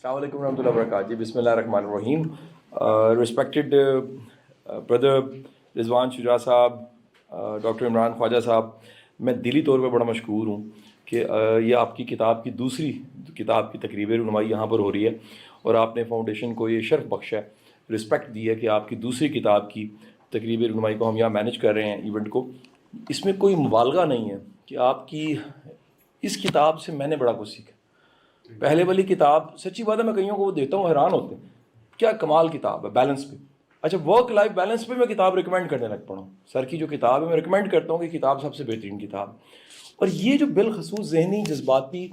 السلام علیکم ورحمۃ اللہ وبرکاتہ. جی بسم اللہ الرحمن الرحیم. رسپیکٹڈ بردر رضوان شجاع صاحب, ڈاکٹر عمران خواجہ صاحب, میں دلی طور پہ بڑا مشکور ہوں کہ یہ آپ کی کتاب کی دوسری کتاب کی تقریب رونمائی یہاں پر ہو رہی ہے, اور آپ نے فاؤنڈیشن کو یہ شرف بخشا ہے, رسپیکٹ دی ہے کہ آپ کی دوسری کتاب کی تقریب رونمائی کو ہم یہاں مینیج کر رہے ہیں ایونٹ کو. اس میں کوئی مبالغہ نہیں ہے کہ آپ کی اس کتاب سے میں نے بڑا کچھ سیکھا. پہلے والی کتاب سچی بات ہے, میں کئیوں کو وہ دیتا ہوں حیران ہوتے ہیں کیا کمال کتاب ہے بیلنس پہ. اچھا, ورک لائف بیلنس پہ میں کتاب ریکمینڈ کرنے لگ پڑا ہوں. سر کی جو کتاب ہے میں ریکمینڈ کرتا ہوں کہ کتاب سب سے بہترین کتاب. اور یہ جو بالخصوص ذہنی جذباتی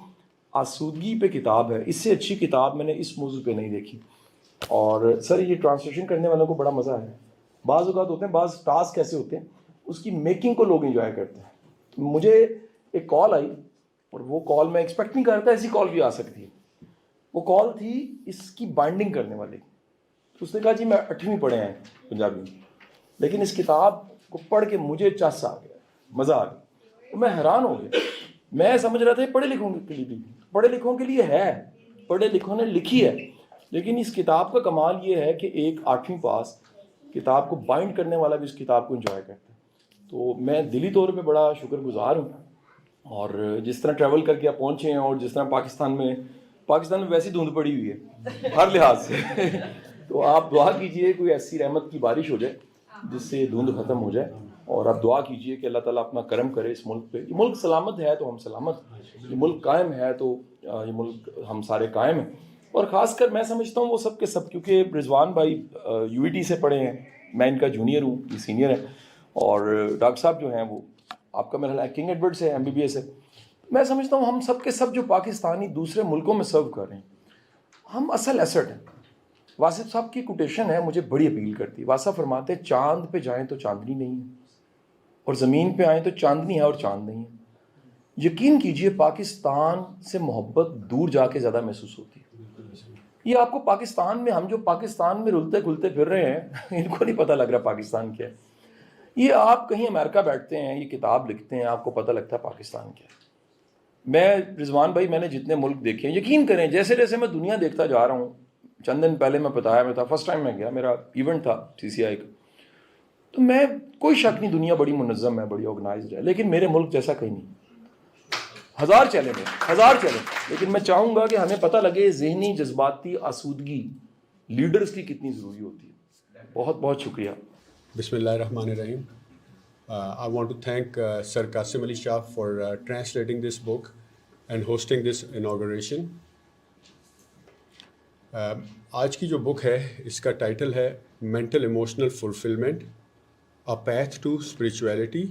آسودگی پہ کتاب ہے, اس سے اچھی کتاب میں نے اس موضوع پہ نہیں دیکھی. اور سر یہ ٹرانسلیشن کرنے والوں کو بڑا مزہ ہے. بعض اوقات ہوتے ہیں, بعض ٹاسک ایسے ہوتے ہیں اس کی میکنگ کو لوگ انجوائے کرتے ہیں. مجھے ایک کال آئی, اور وہ کال میں ایکسپیکٹ نہیں کرتا ایسی کال بھی آ سکتی ہے. وہ کال تھی اس کی بائنڈنگ کرنے والی. اس نے کہا جی میں 8ویں پڑھے ہیں پنجابی میں, لیکن اس کتاب کو پڑھ کے مجھے چس آ گیا, مزہ آ گیا. میں حیران ہو گیا. میں سمجھ رہا تھا پڑھے لکھوں کے لیے بھی, پڑھے لکھوں کے لیے ہے, پڑھے لکھوں نے لکھی ہے, لیکن اس کتاب کا کمال یہ ہے کہ ایک 8ویں پاس کتاب کو بائنڈ کرنے والا بھی اس کتاب کو انجوائے کرتا ہے. تو میں دلی طور پہ بڑا شکر گزار ہوں. اور جس طرح ٹریول کر کے آپ پہنچے ہیں, اور جس طرح پاکستان میں ویسی دھند پڑی ہوئی ہے ہر لحاظ سے, تو آپ دعا کیجئے کوئی ایسی رحمت کی بارش ہو جائے جس سے دھند ختم ہو جائے. اور آپ دعا کیجئے کہ اللہ تعالیٰ اپنا کرم کرے اس ملک پہ. یہ ملک سلامت ہے تو ہم سلامت, یہ ملک قائم ہے تو یہ ملک ہم سارے قائم ہیں. اور خاص کر میں سمجھتا ہوں وہ سب کے سب, کیونکہ رضوان بھائی UET سے پڑھے ہیں, میں ان کا جونیئر ہوں, یہ سینئر ہے, اور ڈاکٹر صاحب جو ہیں وہ آپ کا میرا خیال ہے کنگ ایڈورڈ سے MBBS ہے. میں سمجھتا ہوں ہم سب کے سب جو پاکستانی دوسرے ملکوں میں سرو کر رہے ہیں, ہم اصل ایسٹ ہیں. واصف صاحب کی کوٹیشن ہے, مجھے بڑی اپیل کرتی ہے. واصف فرماتے ہیں چاند پہ جائیں تو چاندنی نہیں ہے, اور زمین پہ آئیں تو چاندنی ہے اور چاند نہیں ہے. یقین کیجئے پاکستان سے محبت دور جا کے زیادہ محسوس ہوتی ہے. یہ آپ کو پاکستان میں, ہم جو پاکستان میں رلتے کھلتے پھر رہے ہیں ان کو نہیں پتہ لگ رہا پاکستان کیا ہے. یہ آپ کہیں امریکہ بیٹھتے ہیں, یہ کتاب لکھتے ہیں, آپ کو پتہ لگتا ہے پاکستان کیا ہے. میں رضوان بھائی, میں نے جتنے ملک دیکھے ہیں, یقین کریں جیسے جیسے میں دنیا دیکھتا جا رہا ہوں, چند دن پہلے میں بتایا میں تھا, فرسٹ ٹائم میں گیا, میرا ایونٹ تھا CCI کا, تو میں کوئی شک نہیں دنیا بڑی منظم ہے, بڑی آرگنائزڈ ہے, لیکن میرے ملک جیسا کہیں نہیں. ہزار چیلنج, لیکن میں چاہوں گا کہ ہمیں پتہ لگے ذہنی جذباتی آسودگی لیڈرز کی کتنی ضروری ہوتی ہے. بہت بہت شکریہ. بسم اللہ الرحمن الرحیم. I want to thank Sir Qasim Ali Shah for translating this book and hosting this inauguration. آج کی جو بک ہے اس کا ٹائٹل ہے mental emotional fulfilment, A Path to Spirituality.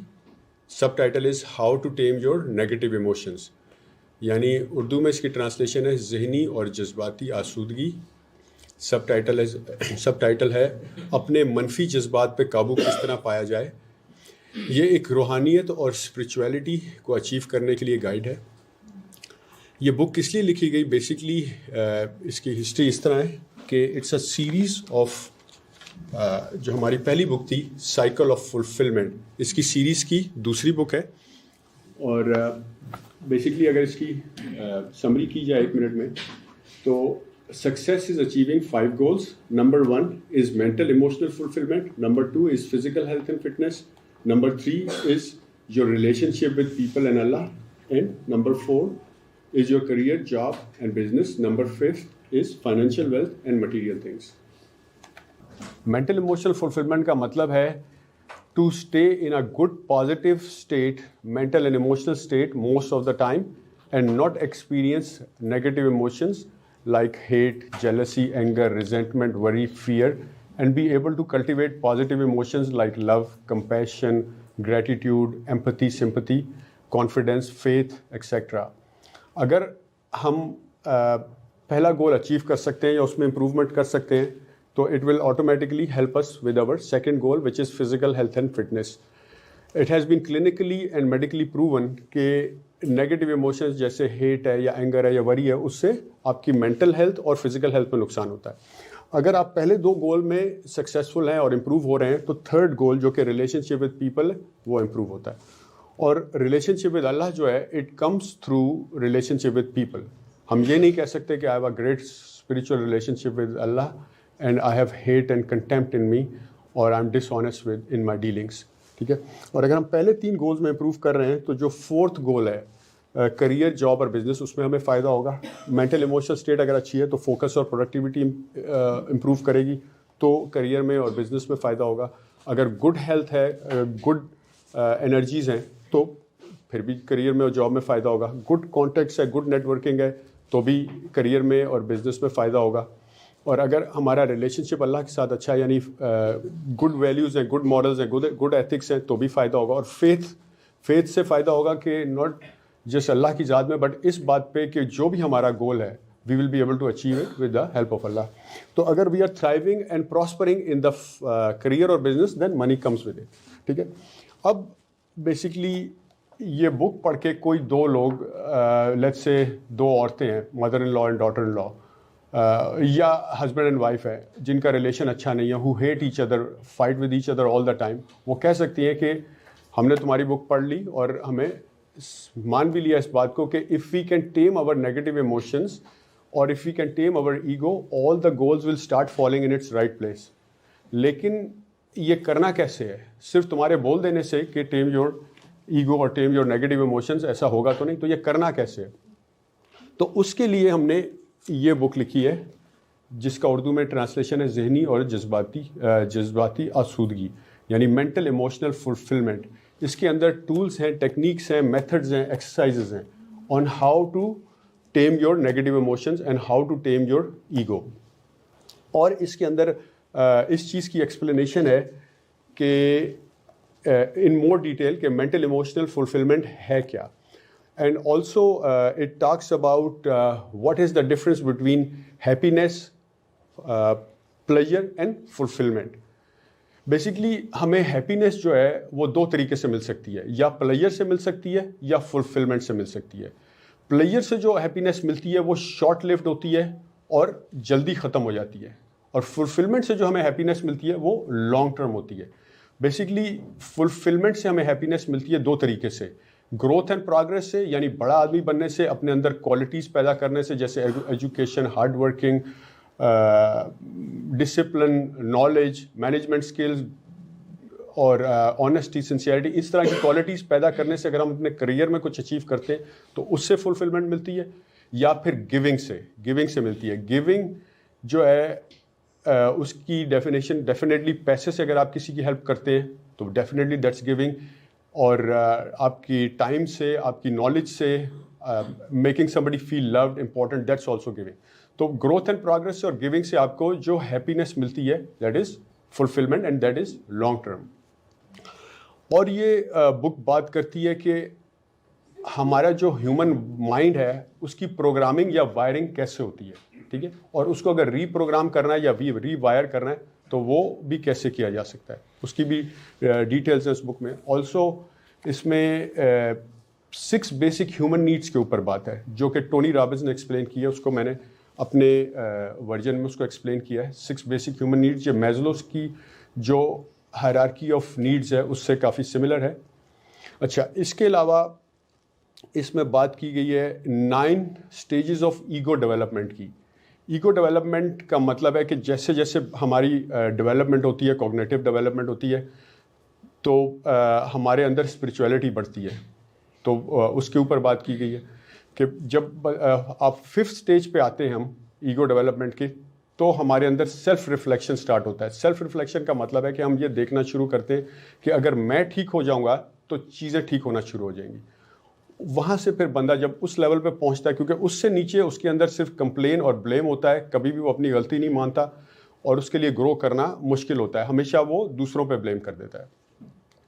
Subtitle is how to tame your negative emotions, یعنی اردو میں اس کی translation ہے ذہنی اور جذباتی آسودگی. سب ٹائٹل ہے اپنے منفی جذبات پہ قابو کس طرح پایا جائے. یہ ایک روحانیت اور اسپریچویلٹی کو اچیو کرنے کے لیے گائیڈ ہے. یہ بک کس لیے لکھی گئی, بیسکلی اس کی ہسٹری اس طرح ہے کہ اٹس اے سیریز آف, جو ہماری پہلی بک تھی سائیکل آف فلفلمنٹ, اس کی سیریز کی دوسری بک ہے. اور بیسکلی اگر اس کی سمری کی جائے 1 منٹ میں, تو success is achieving 5 goals. Number 1 is mental emotional fulfillment. Number 2 is physical health and fitness. Number 3 is your relationship with people and Allah. And number 4 is your career, job and business. Number 5 is financial wealth and material things. Mental emotional fulfillment کا مطلب ہے to stay in a good positive state, mental and emotional state most of the time, and not experience negative emotions like hate, jealousy, anger, resentment, worry, fear, and be able to cultivate positive emotions like love, compassion, gratitude, empathy, sympathy, confidence, faith, etc. اگر ہم پہلا goal achieve کر سکتے ہیں یا اس میں improvement کر سکتے ہیں, تو it will automatically help us with our second goal which is physical health and fitness. It has been clinically and medically proven کہ نیگیٹو ایموشنز جیسے ہیٹ ہے یا اینگر ہے یا وری ہے, اس سے آپ کی مینٹل ہیلتھ اور فزیکل ہیلتھ میں نقصان ہوتا ہے. اگر آپ پہلے 2 گول میں سکسیزفل ہیں اور امپروو ہو رہے ہیں, تو تھرڈ گول جو کہ ریلیشن شپ ود پیپل وہ امپروو ہوتا ہے. اور ریلیشن شپ ود اللہ جو ہے it comes through relation ship with people. ہم یہ نہیں کہہ سکتے کہ I have a great spiritual relationship with Allah, and I have hate and contempt in me, or I'm dishonest in my dealings. ٹھیک ہے. اور اگر ہم پہلے 3 گولز میں امپروو کر رہے ہیں تو جو 4th گول ہے کریئر, جاب اور بزنس, اس میں ہمیں فائدہ ہوگا. مینٹل ایموشنل اسٹیٹ اگر اچھی ہے تو فوکس اور پروڈکٹیوٹی امپروو کرے گی, تو کریئر میں اور بزنس میں فائدہ ہوگا. اگر گڈ ہیلتھ ہے, گڈ انرجیز ہیں, تو پھر بھی کریئر میں اور جاب میں فائدہ ہوگا. گڈ کانٹیکٹس ہے, گڈ نیٹ ورکنگ ہے, تو بھی کریئر میں اور بزنس میں فائدہ ہوگا. اور اگر ہمارا ریلیشن شپ اللہ کے ساتھ اچھا ہے, یعنی گڈ ویلیوز ہیں, گڈ مورلز ہیں, گڈ ایتھکس ہیں, تو بھی فائدہ ہوگا. اور فیتھ سے فائدہ ہوگا کہ ناٹ جسٹ اللہ کی ذات میں, بٹ اس بات پہ کہ جو بھی ہمارا گول ہے we will be able to achieve it with the help of Allah. تو اگر we are thriving and prospering in the career اور business, then money comes with it. ٹھیک ہے. اب بیسکلی یہ بک پڑھ کے کوئی 2 لوگ, لیٹس سے 2 عورتیں ہیں, mother in law and daughter in law, یا ہسبینڈ اینڈ وائف ہے جن کا ریلیشن اچھا نہیں ہے, who hate each other, fight with each other all the time, وہ کہہ سکتی ہیں کہ ہم نے تمہاری بک پڑھ لی اور ہمیں مان بھی لیا اس بات کو کہ if we can tame our negative emotions اور if we can tame our ego, all the goals will start falling in its right place. لیکن یہ کرنا کیسے ہے؟ صرف تمہارے بول دینے سے کہ ٹیم یور ایگو اور ٹیم یور نیگیٹو ایموشنز, ایسا ہوگا تو نہیں. تو یہ کرنا کیسے ہے؟ تو اس کے لیے ہم نے یہ بک لکھی ہے جس کا اردو میں ٹرانسلیشن ہے ذہنی اور جذباتی آسودگی, یعنی مینٹل ایموشنل فلفلمنٹ. اس کے اندر ٹولس ہیں, ٹیکنیکس ہیں, میتھڈز ہیں, ایکسرسائزز ہیں on how to tame your negative emotions and how to tame your ego. اور اس کے اندر اس چیز کی ایکسپلینیشن ہے کہ ان مور ڈیٹیل کہ مینٹل ایموشنل فلفلمنٹ ہے کیا. And also it talks about what is the difference between happiness, pleasure and fulfillment. Basically ہمیں ہیپینیس جو ہے وہ 2 طریقے سے مل سکتی ہے, یا پلیئر سے مل سکتی ہے یا فلفلمنٹ سے مل سکتی ہے. پلیئر سے جو ہیپینیس ملتی ہے وہ شارٹ لیفڈ ہوتی ہے اور جلدی ختم ہو جاتی ہے, اور فلفلمنٹ سے جو ہمیں ہیپینیس ملتی ہے وہ لانگ ٹرم ہوتی ہے. بیسکلی فلفلمنٹ سے ہمیں ہیپینیس ملتی ہے 2 طریقے سے, گروتھ اینڈ پروگرس سے, یعنی بڑا آدمی بننے سے, اپنے اندر کوالٹیز پیدا کرنے سے, جیسے education, hard working, discipline, knowledge, management skills اور آنیسٹی, سنسیئرٹی, اس طرح کی کوالٹیز پیدا کرنے سے اگر ہم اپنے کریئر میں کچھ اچیو کرتے ہیں تو اس سے فلفلمنٹ ملتی ہے. یا پھر گیونگ سے ملتی ہے. گیونگ جو ہے اس کی ڈیفینیشن ڈیفینیٹلی پیسے سے اگر آپ کسی کی ہیلپ کرتے ہیں تو ڈیفینیٹلی دیٹس گیونگ, اور آپ کی ٹائم سے, آپ کی نالج سے, making somebody feel loved, important, that's also giving. تو گروتھ اینڈ پروگرس سے اور گیونگ سے آپ کو جو ہیپینیس ملتی ہے that is fulfilment and that is long term. اور یہ بک بات کرتی ہے کہ ہمارا جو ہیومن مائنڈ ہے اس کی پروگرامنگ یا وائرنگ کیسے ہوتی ہے. ٹھیک ہے. اور اس کو اگر ری پروگرام کرنا ہے یا ری وائر کرنا ہے تو وہ بھی کیسے کیا جا سکتا ہے, اس کی بھی ڈیٹیلز ہیں اس بک میں. آلسو اس میں 6 بیسک ہیومن نیڈس کے اوپر بات ہے جو کہ ٹونی رابنس نے ایکسپلین کی ہے, اس کو میں نے اپنے ورژن میں اس کو ایکسپلین کیا ہے. 6 بیسک ہیومن نیڈس, یہ میزلوز کی جو ہائرارکی آف نیڈز ہے اس سے کافی سملر ہے. اچھا, اس کے علاوہ اس میں بات کی گئی ہے 9 اسٹیجز آف ایگو ڈیولپمنٹ کی. ایگو ڈیولپمنٹ کا مطلب ہے کہ جیسے جیسے ہماری ڈیولپمنٹ ہوتی ہے, کوگنیٹو ڈیولپمنٹ ہوتی ہے, تو ہمارے اندر اسپرچویلٹی بڑھتی ہے. تو اس کے اوپر بات کی گئی ہے کہ جب آپ 5th اسٹیج پہ آتے ہیں ہم ایگو ڈیولپمنٹ کے, تو ہمارے اندر سیلف ریفلیکشن سٹارٹ ہوتا ہے. سیلف ریفلیکشن کا مطلب ہے کہ ہم یہ دیکھنا شروع کرتے ہیں کہ اگر میں ٹھیک ہو جاؤں گا تو چیزیں ٹھیک ہونا شروع ہو جائیں گی. وہاں سے پھر بندہ جب اس لیول پہ پہنچتا ہے, کیونکہ اس سے نیچے اس کے اندر صرف کمپلین اور بلیم ہوتا ہے, کبھی بھی وہ اپنی غلطی نہیں مانتا, اور اس کے لیے گرو کرنا مشکل ہوتا ہے, ہمیشہ وہ دوسروں پہ بلیم کر دیتا ہے.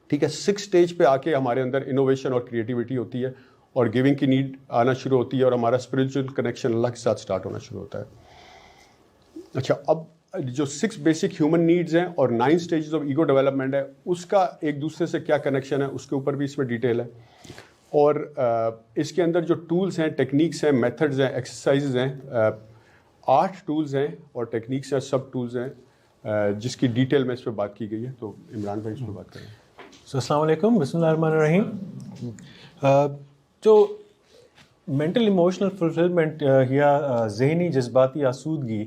ٹھیک ہے. 6 اسٹیج پہ آ کے ہمارے اندر انوویشن اور کریٹیوٹی ہوتی ہے, اور گیونگ کی نیڈ آنا شروع ہوتی ہے, اور ہمارا اسپرچل کنیکشن اللہ کے ساتھ سٹارٹ ہونا شروع ہوتا ہے. اچھا, اب جو 6 بیسک ہیومن نیڈز ہیں اور 9 اسٹیجز آف ایگو ڈیولپمنٹ ہے, اس کا ایک دوسرے سے کیا کنیکشن ہے اس کے اوپر بھی اس میں ڈیٹیل ہے. اور اس کے اندر جو ٹولز ہیں, ٹیکنیکس ہیں, میتھڈز ہیں, ایکسرسائزز ہیں, 8 ٹولز ہیں اور ٹیکنیکس ہیں, سب ٹولز ہیں, جس کی ڈیٹیل میں اس پہ بات کی گئی ہے. تو عمران بھائی اس پہ بات کریں. السلام علیکم, بسم اللہ الرحمن الرحیم. جو مینٹل ایموشنل فلفلمنٹ یا ذہنی جذباتی آسودگی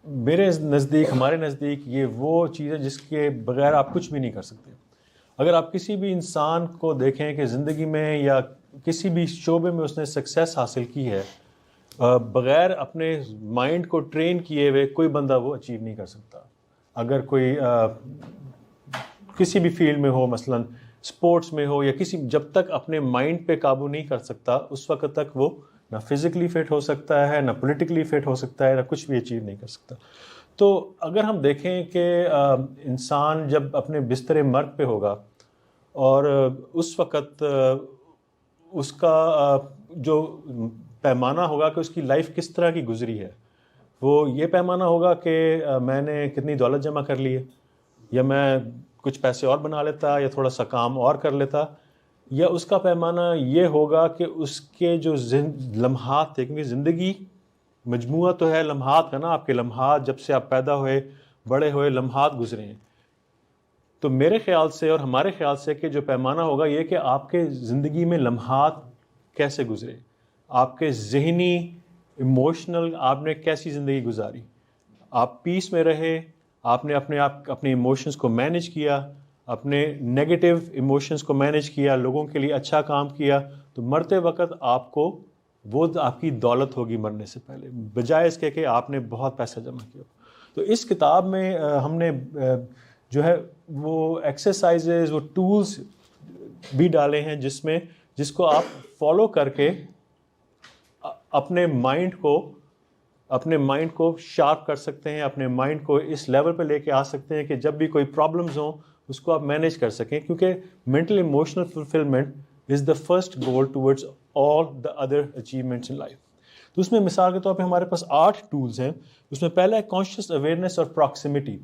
میرے نزدیک، ہمارے نزدیک یہ وہ چیز ہے جس کے بغیر آپ کچھ بھی نہیں کر سکتے. اگر آپ کسی بھی انسان کو دیکھیں کہ زندگی میں یا کسی بھی شعبے میں اس نے سکسیس حاصل کی ہے، بغیر اپنے مائنڈ کو ٹرین کیے ہوئے کوئی بندہ وہ اچیو نہیں کر سکتا. اگر کوئی کسی بھی فیلڈ میں ہو، مثلا اسپورٹس میں ہو یا جب تک اپنے مائنڈ پہ قابو نہیں کر سکتا اس وقت تک وہ نہ فزیکلی فٹ ہو سکتا ہے، نہ پولیٹیکلی فٹ ہو سکتا ہے، نہ کچھ بھی اچیو نہیں کر سکتا. تو اگر ہم دیکھیں کہ انسان جب اپنے بستر مرگ پہ ہوگا اور اس وقت اس کا جو پیمانہ ہوگا کہ اس کی لائف کس طرح کی گزری ہے، وہ یہ پیمانہ ہوگا کہ میں نے کتنی دولت جمع کر لی ہے، یا میں کچھ پیسے اور بنا لیتا، یا تھوڑا سا کام اور کر لیتا، یا اس کا پیمانہ یہ ہوگا کہ اس کے جو لمحات تھے، کیونکہ زندگی مجموعہ تو ہے لمحات کا نا، آپ کے لمحات جب سے آپ پیدا ہوئے بڑے ہوئے لمحات گزرے ہیں. تو میرے خیال سے اور ہمارے خیال سے کہ جو پیمانہ ہوگا یہ کہ آپ کے زندگی میں لمحات کیسے گزرے، آپ کے ذہنی ایموشنل آپ نے کیسی زندگی گزاری، آپ پیس میں رہے، آپ نے اپنے ایموشنز کو مینیج کیا، اپنے نیگیٹو ایموشنز کو مینیج کیا، لوگوں کے لیے اچھا کام کیا، تو مرتے وقت آپ کو وہ آپ کی دولت ہوگی مرنے سے پہلے، بجائے اس کے کہ آپ نے بہت پیسہ جمع کیا. تو اس کتاب میں ہم نے جو ہے وہ ایکسرسائزز، وہ ٹولز بھی ڈالے ہیں جس کو آپ فالو کر کے اپنے مائنڈ کو شارپ کر سکتے ہیں، اپنے مائنڈ کو اس لیول پہ لے کے آ سکتے ہیں کہ جب بھی کوئی پرابلمز ہوں اس کو آپ مینیج کر سکیں. کیونکہ mental emotional fulfilment is the first goal towards all the other achievements in life. تو اس میں مثال کے طور پہ ہمارے پاس 8 ٹولز ہیں. اس میں پہلا ہے کانشیس اویئرنیس اور پراکسیمٹی،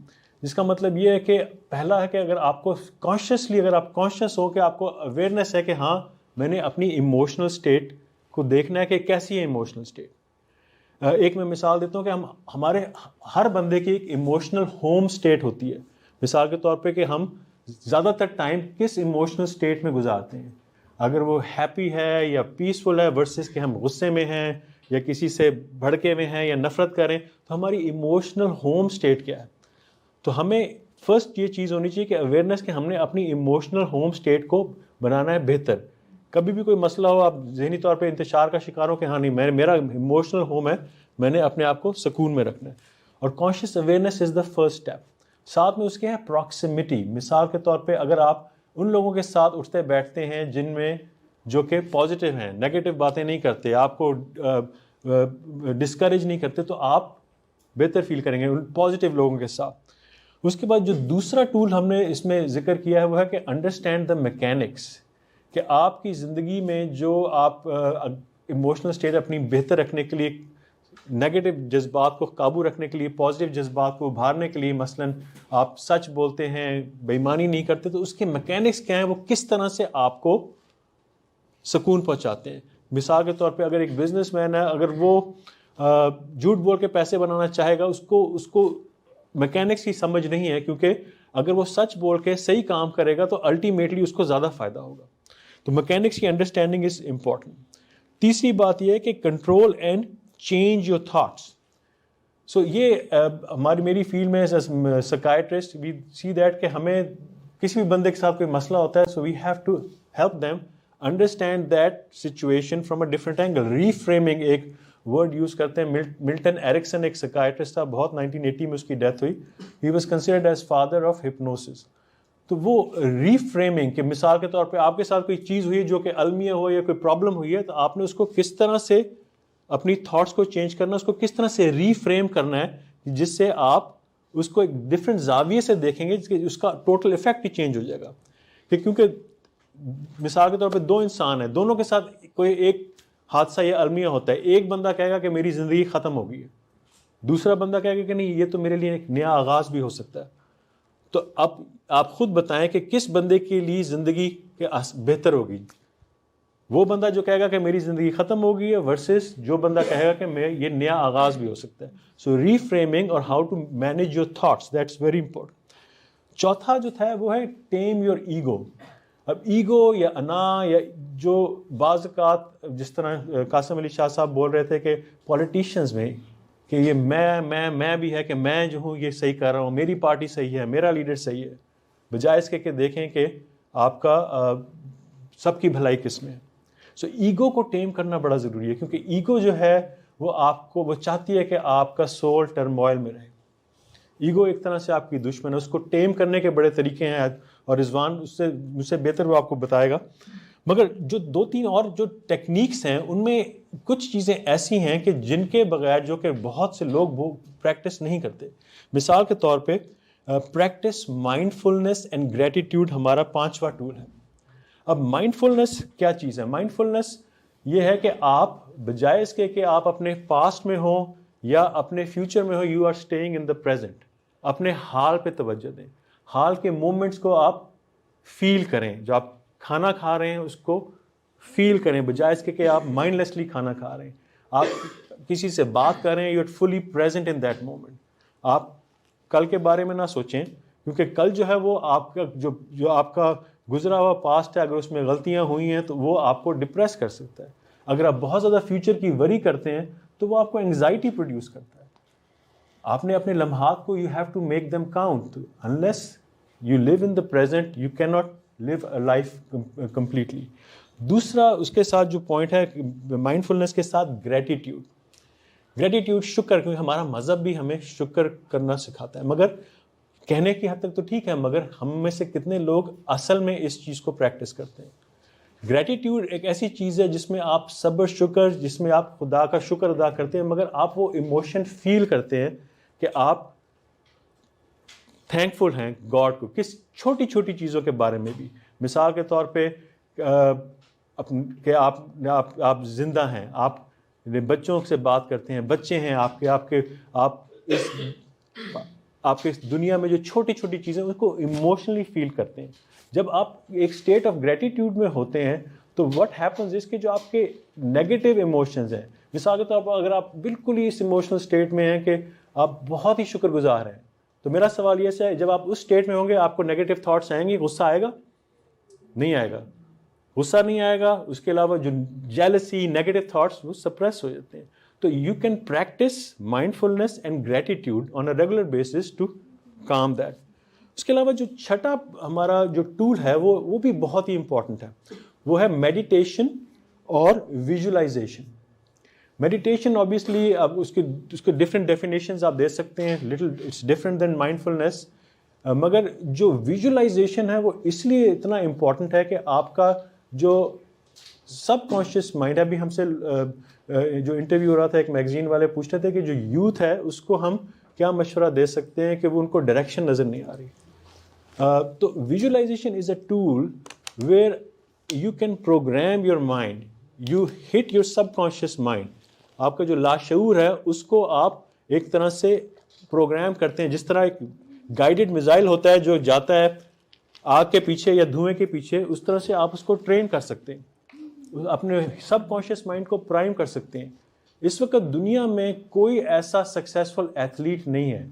جس کا مطلب یہ ہے کہ پہلا ہے کہ اگر آپ کو کانشیسلی، اگر آپ کانشیس ہو کہ آپ کو اویئرنیس ہے کہ ہاں میں نے اپنی ایموشنل اسٹیٹ کو دیکھنا ہے کہ کیسی ہے ایموشنل اسٹیٹ. ایک میں مثال دیتا ہوں کہ ہمارے ہر بندے کی ایک ایموشنل ہوم اسٹیٹ ہوتی ہے. مثال کے طور پہ کہ ہم زیادہ تر ٹائم کس ایموشنل اسٹیٹ میں گزارتے ہیں، اگر وہ ہیپی ہے یا پیسفل ہے ورسز کہ ہم غصے میں ہیں یا کسی سے بھڑکے ہوئے ہیں یا نفرت کریں، تو ہماری ایموشنل ہوم اسٹیٹ کیا ہے. تو ہمیں فرسٹ یہ چیز ہونی چاہیے کہ اویئرنیس کہ ہم نے اپنی ایموشنل ہوم اسٹیٹ کو بنانا ہے بہتر. کبھی بھی کوئی مسئلہ ہو، آپ ذہنی طور پہ انتشار کا شکار ہو کہ ہاں نہیں میرا ایموشنل ہوم ہے، میں نے اپنے آپ کو سکون میں رکھنا ہے. اور conscious awareness is the first step. ساتھ میں اس کے ہے پراکسیمٹی. مثال کے طور پہ اگر آپ ان لوگوں کے ساتھ اٹھتے بیٹھتے ہیں جن میں جو کہ پازیٹیو ہیں، نیگیٹو باتیں نہیں کرتے، آپ کو ڈسکریج نہیں کرتے، تو آپ بہتر فیل کریں گے ان پازیٹیو لوگوں کے ساتھ. اس کے بعد جو دوسرا ٹول ہم نے اس میں ذکر کیا ہے وہ ہے کہ انڈرسٹینڈ دا میکینکس، کہ آپ کی زندگی میں جو آپ ایموشنل اسٹیٹ اپنی بہتر رکھنے کے لیے، نیگیٹو جذبات کو قابو رکھنے کے لیے، پازیٹیو جذبات کو ابھارنے کے لیے، مثلا آپ سچ بولتے ہیں، بے ایمانی نہیں کرتے، تو اس کے میکینکس کیا ہیں، وہ کس طرح سے آپ کو سکون پہنچاتے ہیں. مثال کے طور پہ اگر ایک بزنس مین ہے، اگر وہ جھوٹ بول کے پیسے بنانا چاہے گا، اس کو میکینکس کی سمجھ نہیں ہے، کیونکہ اگر وہ سچ بول کے صحیح کام کرے گا تو الٹیمیٹلی اس کو زیادہ فائدہ ہوگا. تو میکینکس کی انڈرسٹینڈنگ از امپورٹنٹ. تیسری بات یہ ہے کہ control and change your thoughts. So یہ میری فیلڈ میں as psychiatrist we see that کہ ہمیں کسی بھی بندے کے ساتھ کوئی مسئلہ ہوتا ہے، so we have to help them understand that situation from a different angle. Reframing ایک ورڈ یوز کرتے ہیں. ملٹن ایرکسن ایک سائکیٹرسٹ تھا، بہت 1980 میں اس کی ڈیتھ ہوئی. He was considered as father of hypnosis. تو وہ ری فریمنگ کہ مثال کے طور پہ آپ کے ساتھ کوئی چیز ہوئی جو کہ المیہ ہو یا کوئی پرابلم ہوئی ہے، تو آپ نے اس کو کس طرح سے اپنی تھاٹس کو چینج کرنا، اس کو کس طرح سے ری فریم کرنا ہے جس سے آپ اس کو ایک ڈفرینٹ زاویے سے دیکھیں گے، اس کا ٹوٹل افیکٹ ہی چینج ہو جائے گا. کیونکہ مثال کے طور پہ 2 انسان ہیں، دونوں کے ساتھ کوئی ایک حادثہ یا المیہ ہوتا ہے. ایک بندہ کہے گا کہ میری زندگی ختم ہو گئی ہے، دوسرا بندہ کہے گا کہ نہیں، یہ تو میرے لیے ایک نیا آغاز بھی ہو سکتا ہے. تو اب آپ خود بتائیں کہ کس بندے کے لیے زندگی بہتر ہوگی. وہ بندہ جو کہے گا کہ میری زندگی ختم ہو گئی ہے ورسز جو بندہ کہے گا کہ یہ نیا آغاز بھی ہو سکتا ہے. سو ری فریمنگ اور how to manage your thoughts, that's very important. چوتھا جو تھا وہ ہے ٹیم یور ایگو. اب ایگو یا انا یا جو بعض اوقات جس طرح قاسم علی شاہ صاحب بول رہے تھے کہ پولیٹیشینز میں کہ یہ میں بھی ہے کہ میں جو ہوں یہ صحیح کر رہا ہوں, میری پارٹی صحیح ہے, میرا لیڈر صحیح ہے, بجائے اس کے کہ دیکھیں کہ آپ کا سب کی بھلائی کس میں ہے. سو ایگو کو ٹیم کرنا بڑا ضروری ہے, کیونکہ ایگو جو ہے وہ چاہتی ہے کہ آپ کا سول ٹرموائل میں رہے. ایگو ایک طرح سے آپ کی دشمن ہے, اس کو ٹیم کرنے کے بڑے طریقے ہیں اور رضوان مجھ سے بہتر وہ آپ کو بتائے گا. مگر جو 2-3 اور جو ٹیکنیکس ہیں ان میں کچھ چیزیں ایسی ہیں کہ جن کے بغیر جو کہ بہت سے لوگ وہ پریکٹس نہیں کرتے. مثال کے طور پہ practice mindfulness and gratitude ہمارا 5واں ٹول ہے. اب مائنڈ فلنس کیا چیز ہے؟ مائنڈ فلنس یہ ہے کہ آپ بجائے اس کے کہ آپ اپنے پاسٹ میں ہوں یا اپنے فیوچر میں ہو, you are staying in the present. اپنے حال پہ توجہ دیں, حال کے مومنٹس کو آپ فیل کریں. جو آپ کھانا کھا رہے ہیں اس کو فیل کریں, بجائے اس کے کہ آپ مائنڈ لیسلی کھانا کھا رہے ہیں. آپ کسی سے بات کر رہے ہیں, you are fully present in that moment. آپ کل کے بارے میں نہ سوچیں, کیونکہ کل جو ہے وہ آپ کا جو آپ کا گزرا ہوا پاسٹ ہے, اگر اس میں غلطیاں ہوئی ہیں تو وہ آپ کو ڈپریس کر سکتا ہے. اگر آپ بہت زیادہ فیوچر کی وری کرتے ہیں تو وہ آپ کو انگزائٹی پروڈیوس کرتا ہے. آپ نے اپنے لمحات کو you have to make them count. Unless you live in the present you can not live a life completely. دوسرا اس کے ساتھ جو پوائنٹ ہے مائنڈ فلنس کے ساتھ گریٹیٹیوڈ. گریٹیٹیوڈ شکر, کیونکہ ہمارا مذہب بھی ہمیں شکر کرنا سکھاتا ہے. مگر کہنے کی حد تک تو ٹھیک ہے, مگر ہم میں سے کتنے لوگ اصل میں اس چیز کو پریکٹس کرتے ہیں؟ گریٹیٹیوڈ ایک ایسی چیز ہے جس میں آپ صبر شکر, جس میں آپ خدا کا شکر ادا کرتے ہیں, مگر آپ وہ ایموشن فیل کرتے ہیں کہ آپ تھینکفل ہیں گاڈ کو کس چھوٹی چھوٹی چیزوں کے بارے میں بھی. مثال کے طور پہ کہ آپ زندہ ہیں, آپ بچوں سے بات کرتے ہیں, بچے ہیں آپ کے اس دنیا میں جو چھوٹی چھوٹی چیزیں اس کو ایموشنلی فیل کرتے ہیں. جب آپ ایک اسٹیٹ آف گریٹیٹیوڈ میں ہوتے ہیں تو واٹ ہیپنز اس کے جو آپ کے نیگیٹو ایموشنز ہیں, مثال کے طور پر اگر آپ بالکل ہی اس ایموشنل اسٹیٹ میں ہیں کہ آپ بہت ہی شکر گزار ہیں, تو میرا سوال یہ ہے جب آپ اس اسٹیٹ میں ہوں گے آپ کو نیگیٹو تھاٹس آئیں گے, غصہ آئے گا؟ نہیں آئے گا, غصہ نہیں آئے گا. اس کے علاوہ جو جیلسی نیگیٹو تھاٹس وہ سپریس ہو جاتے ہیں. تو you can practise mindfulness and gratitude on a regular basis to calm that. اس کے علاوہ جو چھٹا ہمارا جو ٹول ہے وہ بھی بہت ہی امپورٹنٹ ہے, وہ ہے میڈیٹیشن اور ویژولائزیشن. میڈیٹیشن آبویسلی اب اس کے ڈفرینٹ ڈیفینیشنز آپ دے سکتے ہیں, little it's different than mindfulness. مگر جو ویژولائزیشن ہے وہ اس لیے اتنا امپورٹنٹ ہے کہ آپ کا جو سب کانشیس مائنڈ ہے, ابھی ہم سے جو انٹرویو ہو رہا تھا ایک میگزین والے پوچھ رہے تھے کہ جو یوتھ ہے اس کو ہم کیا مشورہ دے سکتے ہیں کہ وہ ان کو ڈائریکشن نظر نہیں آ رہی. تو visualisation is a tool where you can program your mind, you hit your subconscious mind. آپ کا جو لاشعور ہے اس کو آپ ایک طرح سے پروگرام کرتے ہیں, جس طرح ایک گائیڈڈ میزائل ہوتا ہے جو جاتا ہے آگ کے پیچھے یا دھوئیں کے پیچھے, اس طرح سے آپ اس کو ٹرین کر سکتے ہیں, اپنے سب کانشیس مائنڈ کو پرائم کر سکتے ہیں. اس وقت دنیا میں کوئی ایسا سکسیزفل ایتھلیٹ نہیں ہے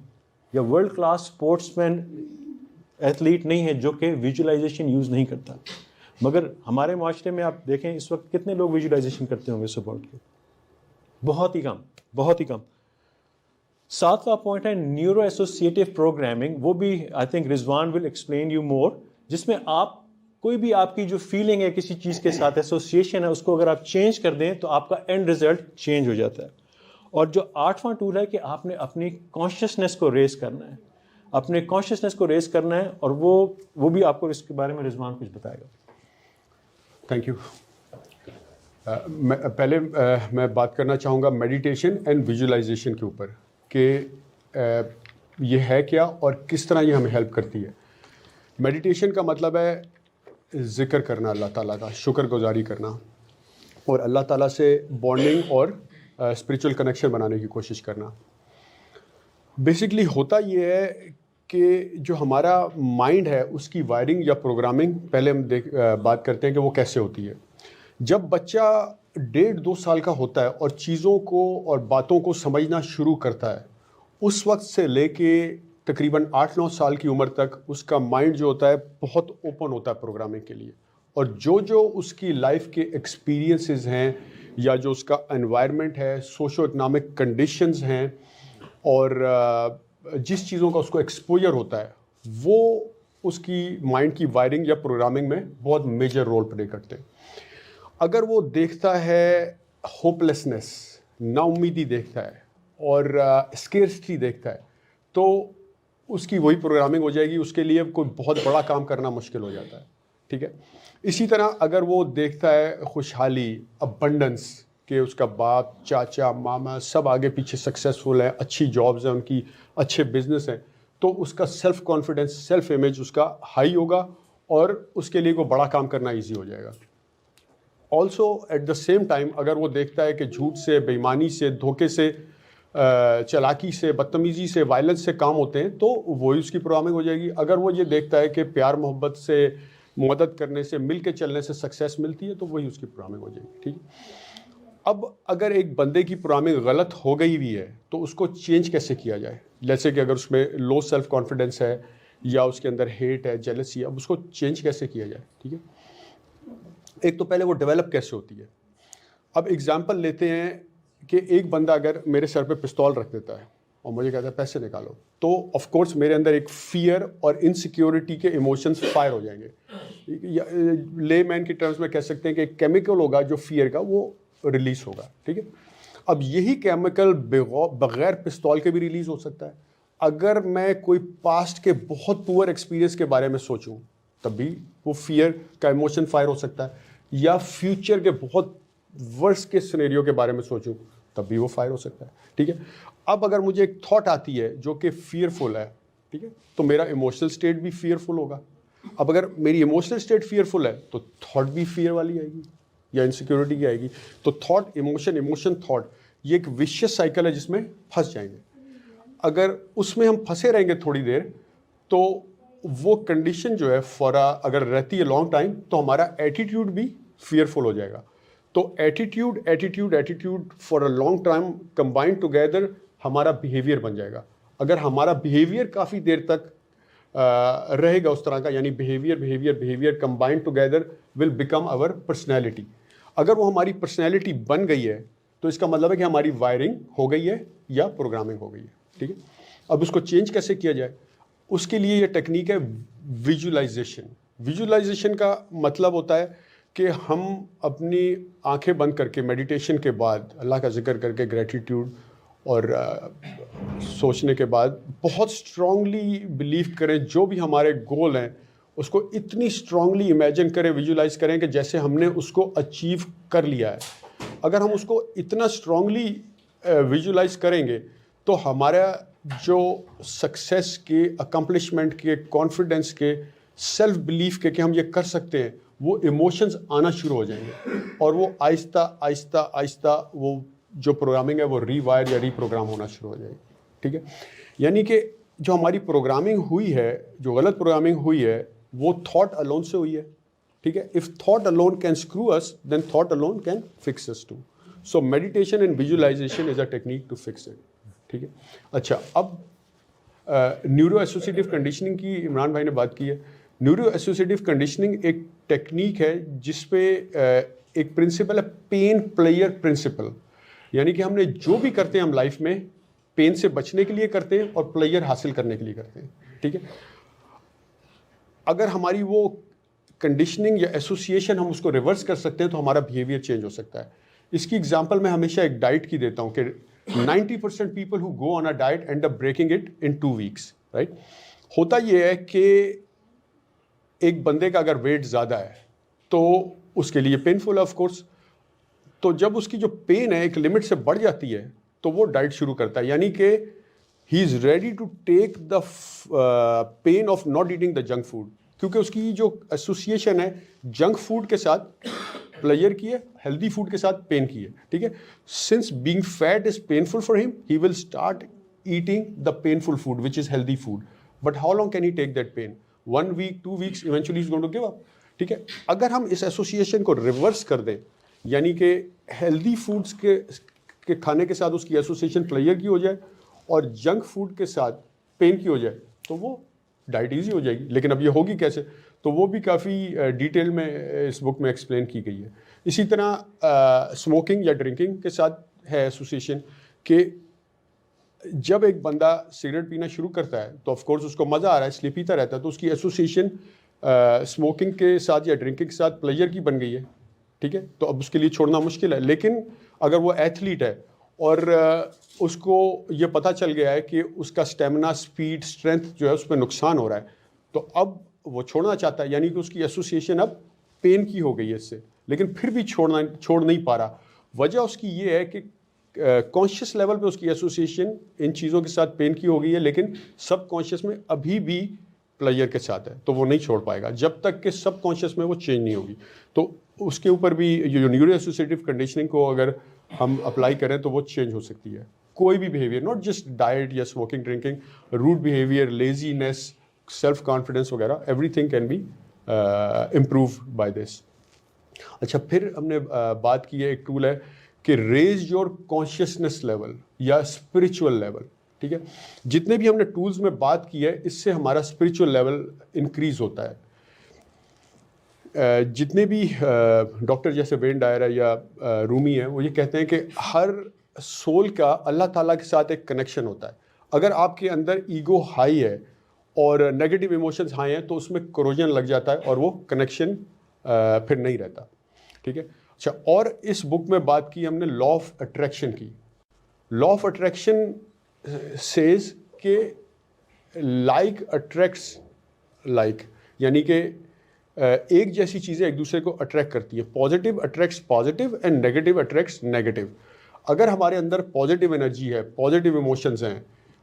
یا ورلڈ کلاس اسپورٹس مین ایتھلیٹ نہیں ہے جو کہ ویژولائزیشن یوز نہیں کرتا. مگر ہمارے معاشرے میں آپ دیکھیں اس وقت کتنے لوگ ویژولائزیشن کرتے ہوں گے سپورٹ کے؟ بہت ہی کم, بہت ہی کم. 7واں پوائنٹ ہے نیورو ایسوسیٹیو پروگرامنگ. وہ بھی I think Rizwan will explain you more, جس میں آپ کوئی بھی آپ کی جو فیلنگ ہے کسی چیز کے ساتھ, ایسوسیشن ہے, اس کو اگر آپ چینج کر دیں تو آپ کا اینڈ رزلٹ چینج ہو جاتا ہے. اور جو 8واں ٹول ہے کہ آپ نے اپنی کانشیسنیس کو ریز کرنا ہے, اپنے کانشیسنیس کو ریز کرنا ہے, اور وہ بھی آپ کو اس کے بارے میں رضوان کچھ بتائے گا. Thank you. پہلے میں بات کرنا چاہوں گا میڈیٹیشن اینڈ ویژولائزیشن کے اوپر کہ یہ ہے کیا اور کس طرح یہ ہمیں ہیلپ کرتی ہے. میڈیٹیشن کا مطلب ہے ذکر کرنا, اللہ تعالیٰ کا شکر گزاری کرنا اور اللہ تعالیٰ سے بانڈنگ اور اسپریچول کنیکشن بنانے کی کوشش کرنا. بیسکلی ہوتا یہ ہے کہ جو ہمارا مائنڈ ہے اس کی وائرنگ یا پروگرامنگ پہلے ہم بات کرتے ہیں کہ وہ کیسے ہوتی ہے. جب بچہ 1.5-2 سال کا ہوتا ہے اور چیزوں کو اور باتوں کو سمجھنا شروع کرتا ہے, اس وقت سے لے کے تقریباً 8-9 سال کی عمر تک اس کا مائنڈ جو ہوتا ہے بہت اوپن ہوتا ہے پروگرامنگ کے لیے, اور جو اس کی لائف کے ایکسپیرینسز ہیں یا جو اس کا انوائرمنٹ ہے, سوشو اکنامک کنڈیشنز ہیں, اور جس چیزوں کا اس کو ایکسپوجر ہوتا ہے, وہ اس کی مائنڈ کی وائرنگ یا پروگرامنگ میں بہت میجر رول پلے کرتے ہیں. اگر وہ دیکھتا ہے ہوپ لیسنس, نا امیدی دیکھتا ہے اور اسکیرسٹی دیکھتا ہے, تو اس کی وہی پروگرامنگ ہو جائے گی, اس کے لیے کوئی بہت بڑا کام کرنا مشکل ہو جاتا ہے. ٹھیک ہے. اسی طرح اگر وہ دیکھتا ہے خوشحالی, ابنڈنس, کہ اس کا باپ, چاچا, ماما سب آگے پیچھے سکسیزفل ہیں, اچھی جابز ہیں ان کی, اچھے بزنس ہیں, تو اس کا سیلف کانفیڈنس, سیلف امیج اس کا ہائی ہوگا اور اس کے لیے کوئی بڑا کام کرنا ایزی ہو جائے گا. Also at the same time اگر وہ دیکھتا ہے کہ جھوٹ سے, بے ایمانی سے, دھوکے سے, چالاکی سے, بدتمیزی سے, وائلنس سے کام ہوتے ہیں, تو وہی اس کی پروگرامنگ ہو جائے گی. اگر وہ یہ دیکھتا ہے کہ پیار محبت سے, مدد کرنے سے, مل کے چلنے سے سکسیس ملتی ہے, تو وہی اس کی پروگرامنگ ہو جائے گی. ٹھیک ہے. اب اگر ایک بندے کی پروگرامنگ غلط ہو گئی بھی ہے تو اس کو چینج کیسے کیا جائے؟ جیسے کہ اگر اس میں لو سیلف کانفیڈنس ہے یا اس کے اندر ہیٹ ہے, جیلسی ہے, اب اس کو چینج کیسے کیا جائے؟ ٹھیک ہے. ایک تو پہلے وہ ڈیولپ کیسے ہوتی ہے. اب ایگزامپل لیتے ہیں کہ ایک بندہ اگر میرے سر پہ پستول رکھ دیتا ہے اور مجھے کہتا ہے پیسے نکالو, تو آف کورس میرے اندر ایک فیئر اور انسیکیورٹی کے ایموشنز فائر ہو جائیں گے. لے مین کی ٹرمز میں کہہ سکتے ہیں کہ ایک کیمیکل ہوگا جو فیئر کا, وہ ریلیز ہوگا. ٹھیک ہے. اب یہی کیمیکل بغیر پستول کے بھی ریلیز ہو سکتا ہے. اگر میں کوئی پاسٹ کے بہت پور ایکسپیرینس کے بارے میں سوچوں تب بھی وہ فیئر کا ایموشن فائر ہو سکتا ہے, یا فیوچر کے بہت ورس کے سینیریو کے بارے میں سوچوں تب بھی وہ فائر ہو سکتا ہے. ٹھیک ہے. اب اگر مجھے ایک تھاٹ آتی ہے جو کہ فیئرفل ہے, ٹھیک ہے, تو میرا ایموشنل اسٹیٹ بھی فیئرفل ہوگا. اب اگر میری ایموشنل اسٹیٹ فیئرفل ہے تو تھاٹ بھی فیئر والی آئے گی یا انسیکیورٹی کی آئے گی. تو تھاٹ, ایموشن تھاٹ, یہ ایک ویشیس سائیکل ہے جس میں پھنس جائیں گے. اگر اس میں ہم پھنسے رہیں گے تھوڑی دیر, تو وہ کنڈیشن جو ہے اگر رہتی ہے لانگ ٹائم, تو ہمارا ایٹیٹیوڈ بھی فیئرفل ہو جائے گا. تو attitude for a long time combined together ہمارا بیہیویئر بن جائے گا. اگر ہمارا بیہیویئر کافی دیر تک رہے گا اس طرح کا, یعنی behaviour combined together will become our personality. اگر وہ ہماری پرسنالٹی بن گئی ہے تو اس کا مطلب ہے کہ ہماری وائرنگ ہو گئی ہے یا پروگرامنگ ہو گئی ہے. ٹھیک ہے. اب اس کو چینج کیسے کیا جائے؟ اس کے لیے یہ ٹیکنیک ہے ویژولائزیشن. ویژولائزیشن کا مطلب ہوتا ہے کہ ہم اپنی آنکھیں بند کر کے میڈیٹیشن کے بعد, اللہ کا ذکر کر کے, گریٹیٹیوڈ اور سوچنے کے بعد بہت اسٹرانگلی بلیو کریں جو بھی ہمارے گول ہیں اس کو اتنی اسٹرانگلی امیجن کریں, ویژولائز کریں کہ جیسے ہم نے اس کو اچیو کر لیا ہے. اگر ہم اس کو اتنا اسٹرانگلی ویژولائز کریں گے تو ہمارا جو سکسیس کے, اکمپلشمنٹ کے, کانفیڈنس کے, سیلف بلیف کے کہ ہم یہ کر سکتے ہیں, وہ ایموشنز آنا شروع ہو جائیں گے, اور وہ آہستہ وہ جو پروگرامنگ ہے وہ ری وائر یا ری پروگرام ہونا شروع ہو جائے گی. ٹھیک ہے. یعنی کہ جو ہماری پروگرامنگ ہوئی ہے, جو غلط پروگرامنگ ہوئی ہے, وہ تھاٹ الون سے ہوئی ہے. ٹھیک ہے. If thought alone can screw us, then thought alone can fix us too. So meditation and visualisation is a technique to fix it. ٹھیک ہے. اچھا, اب نیورو ایسوسیٹیو کنڈیشننگ کی عمران بھائی نے بات کی ہے. نیورو ایسوسیٹیو کنڈیشننگ ایک ٹیکنیک ہے جس پہ ایک پرنسپل ہے, پین پلیئر پرنسپل. یعنی کہ ہم نے جو بھی کرتے ہیں ہم لائف میں پین سے بچنے کے لیے کرتے ہیں اور پلیئر حاصل کرنے کے لیے کرتے ہیں. ٹھیک ہے. اگر ہماری وہ کنڈیشننگ یا ایسوسیشن ہم اس کو ریورس کر سکتے ہیں تو ہمارا بیہیویئر چینج ہو سکتا ہے. اس کی ایگزامپل میں ہمیشہ ایک ڈائٹ کی دیتا ہوں کہ 90% people who go on a diet and up breaking it in 2 weeks. Right. ہوتا یہ ہے کہ ایک بندے کا اگر ویٹ زیادہ ہے تو اس کے لیے پینفل ہے آف کورس. تو جب اس کی جو پین ہے ایک لمٹ سے بڑھ جاتی ہے تو وہ ڈائٹ شروع کرتا ہے, یعنی کہ he is ready to take the pain of not eating the junk food, کیونکہ اس کی جو ایسوسیشن ہے جنک فوڈ کے ساتھ پلیئر کی ہے, ہیلدی فوڈ کے ساتھ پین کی ہے. ٹھیک ہے. Since being fat is painful for him, he will start eating the painful food which is healthy food. But how long can he take that pain? 1 week, 2 weeks, eventually is going to give up. ٹھیک ہے. اگر ہم اس association کو reverse کر دیں, یعنی کہ healthy foods کے کھانے کے ساتھ اس کی ایسوسیشن پلیئر کی ہو جائے اور جنک فوڈ کے ساتھ پین کی ہو جائے, تو وہ ڈائٹ ایزی ہو جائے گی. لیکن اب یہ ہوگی کیسے؟ تو وہ بھی کافی ڈیٹیل میں اس بک میں ایکسپلین کی گئی ہے. اسی طرح اسموکنگ یا ڈرنکنگ کے ساتھ ہے ایسوسیشن کہ جب ایک بندہ سگریٹ پینا شروع کرتا ہے تو آف کورس اس کو مزہ آ رہا ہے اس لیے پیتا رہتا ہے, تو اس کی ایسوسیشن اسموکنگ کے ساتھ یا ڈرنکنگ کے ساتھ پلیجر کی بن گئی ہے, ٹھیک ہے, تو اب اس کے لیے چھوڑنا مشکل ہے. لیکن اگر وہ ایتھلیٹ ہے اور اس کو یہ پتہ چل گیا ہے کہ اس کا اسٹیمنا, اسپیڈ, اسٹرینتھ جو ہے اس پہ نقصان ہو رہا ہے, تو اب وہ چھوڑنا چاہتا ہے, یعنی کہ اس کی ایسوسیشن اب پین کی ہو گئی ہے اس سے, لیکن پھر بھی چھوڑ نہیں پا رہا. وجہ اس کی یہ ہے کہ کانشیس لیول پہ اس کی ایسوسیشن ان چیزوں کے ساتھ پین کی ہو گئی ہے, لیکن سب کانشیس میں ابھی بھی پلیئر کے ساتھ ہے, تو وہ نہیں چھوڑ پائے گا جب تک کہ سب کانشیس میں وہ چینج نہیں ہوگی. تو اس کے اوپر بھی جو نیورو ایسوسیٹیو کنڈیشننگ کو اگر ہم اپلائی کریں تو وہ چینج ہو سکتی ہے. کوئی بھی بیہیویئر, ناٹ جسٹ ڈائٹ یا smoking drinking, road behaviour, laziness, self confidence وغیرہ, everything can be improve by this. اچھا, پھر ہم نے بات کی ہے ایک ٹول ہے کہ ریز یور کانشیسنس لیول یا اسپریچول لیول, ٹھیک ہے. جتنے بھی ہم نے ٹولز میں بات کی ہے اس سے ہمارا اسپریچول لیول انکریز ہوتا ہے. جتنے بھی ڈاکٹر جیسے وین ڈائر ہے یا رومی ہیں, وہ یہ کہتے ہیں کہ ہر سول کا اللہ تعالیٰ کے ساتھ ایک کنیکشن ہوتا ہے. اگر آپ کے اندر ایگو ہائی ہے اور نیگیٹو ایموشنز ہائی ہیں تو اس میں کروجن لگ جاتا ہے اور وہ کنیکشن پھر نہیں رہتا, ٹھیک ہے. اچھا, اور اس بک میں بات کی ہم نے لا آف اٹریکشن کی. لا آف اٹریکشن سیز کہ لائک اٹریکٹس لائک, یعنی کہ ایک جیسی چیزیں ایک دوسرے کو اٹریکٹ کرتی ہیں. Positive attracts positive and negative attracts negative. اگر ہمارے اندر پازیٹیو انرجی ہے, پازیٹیو ایموشنز ہیں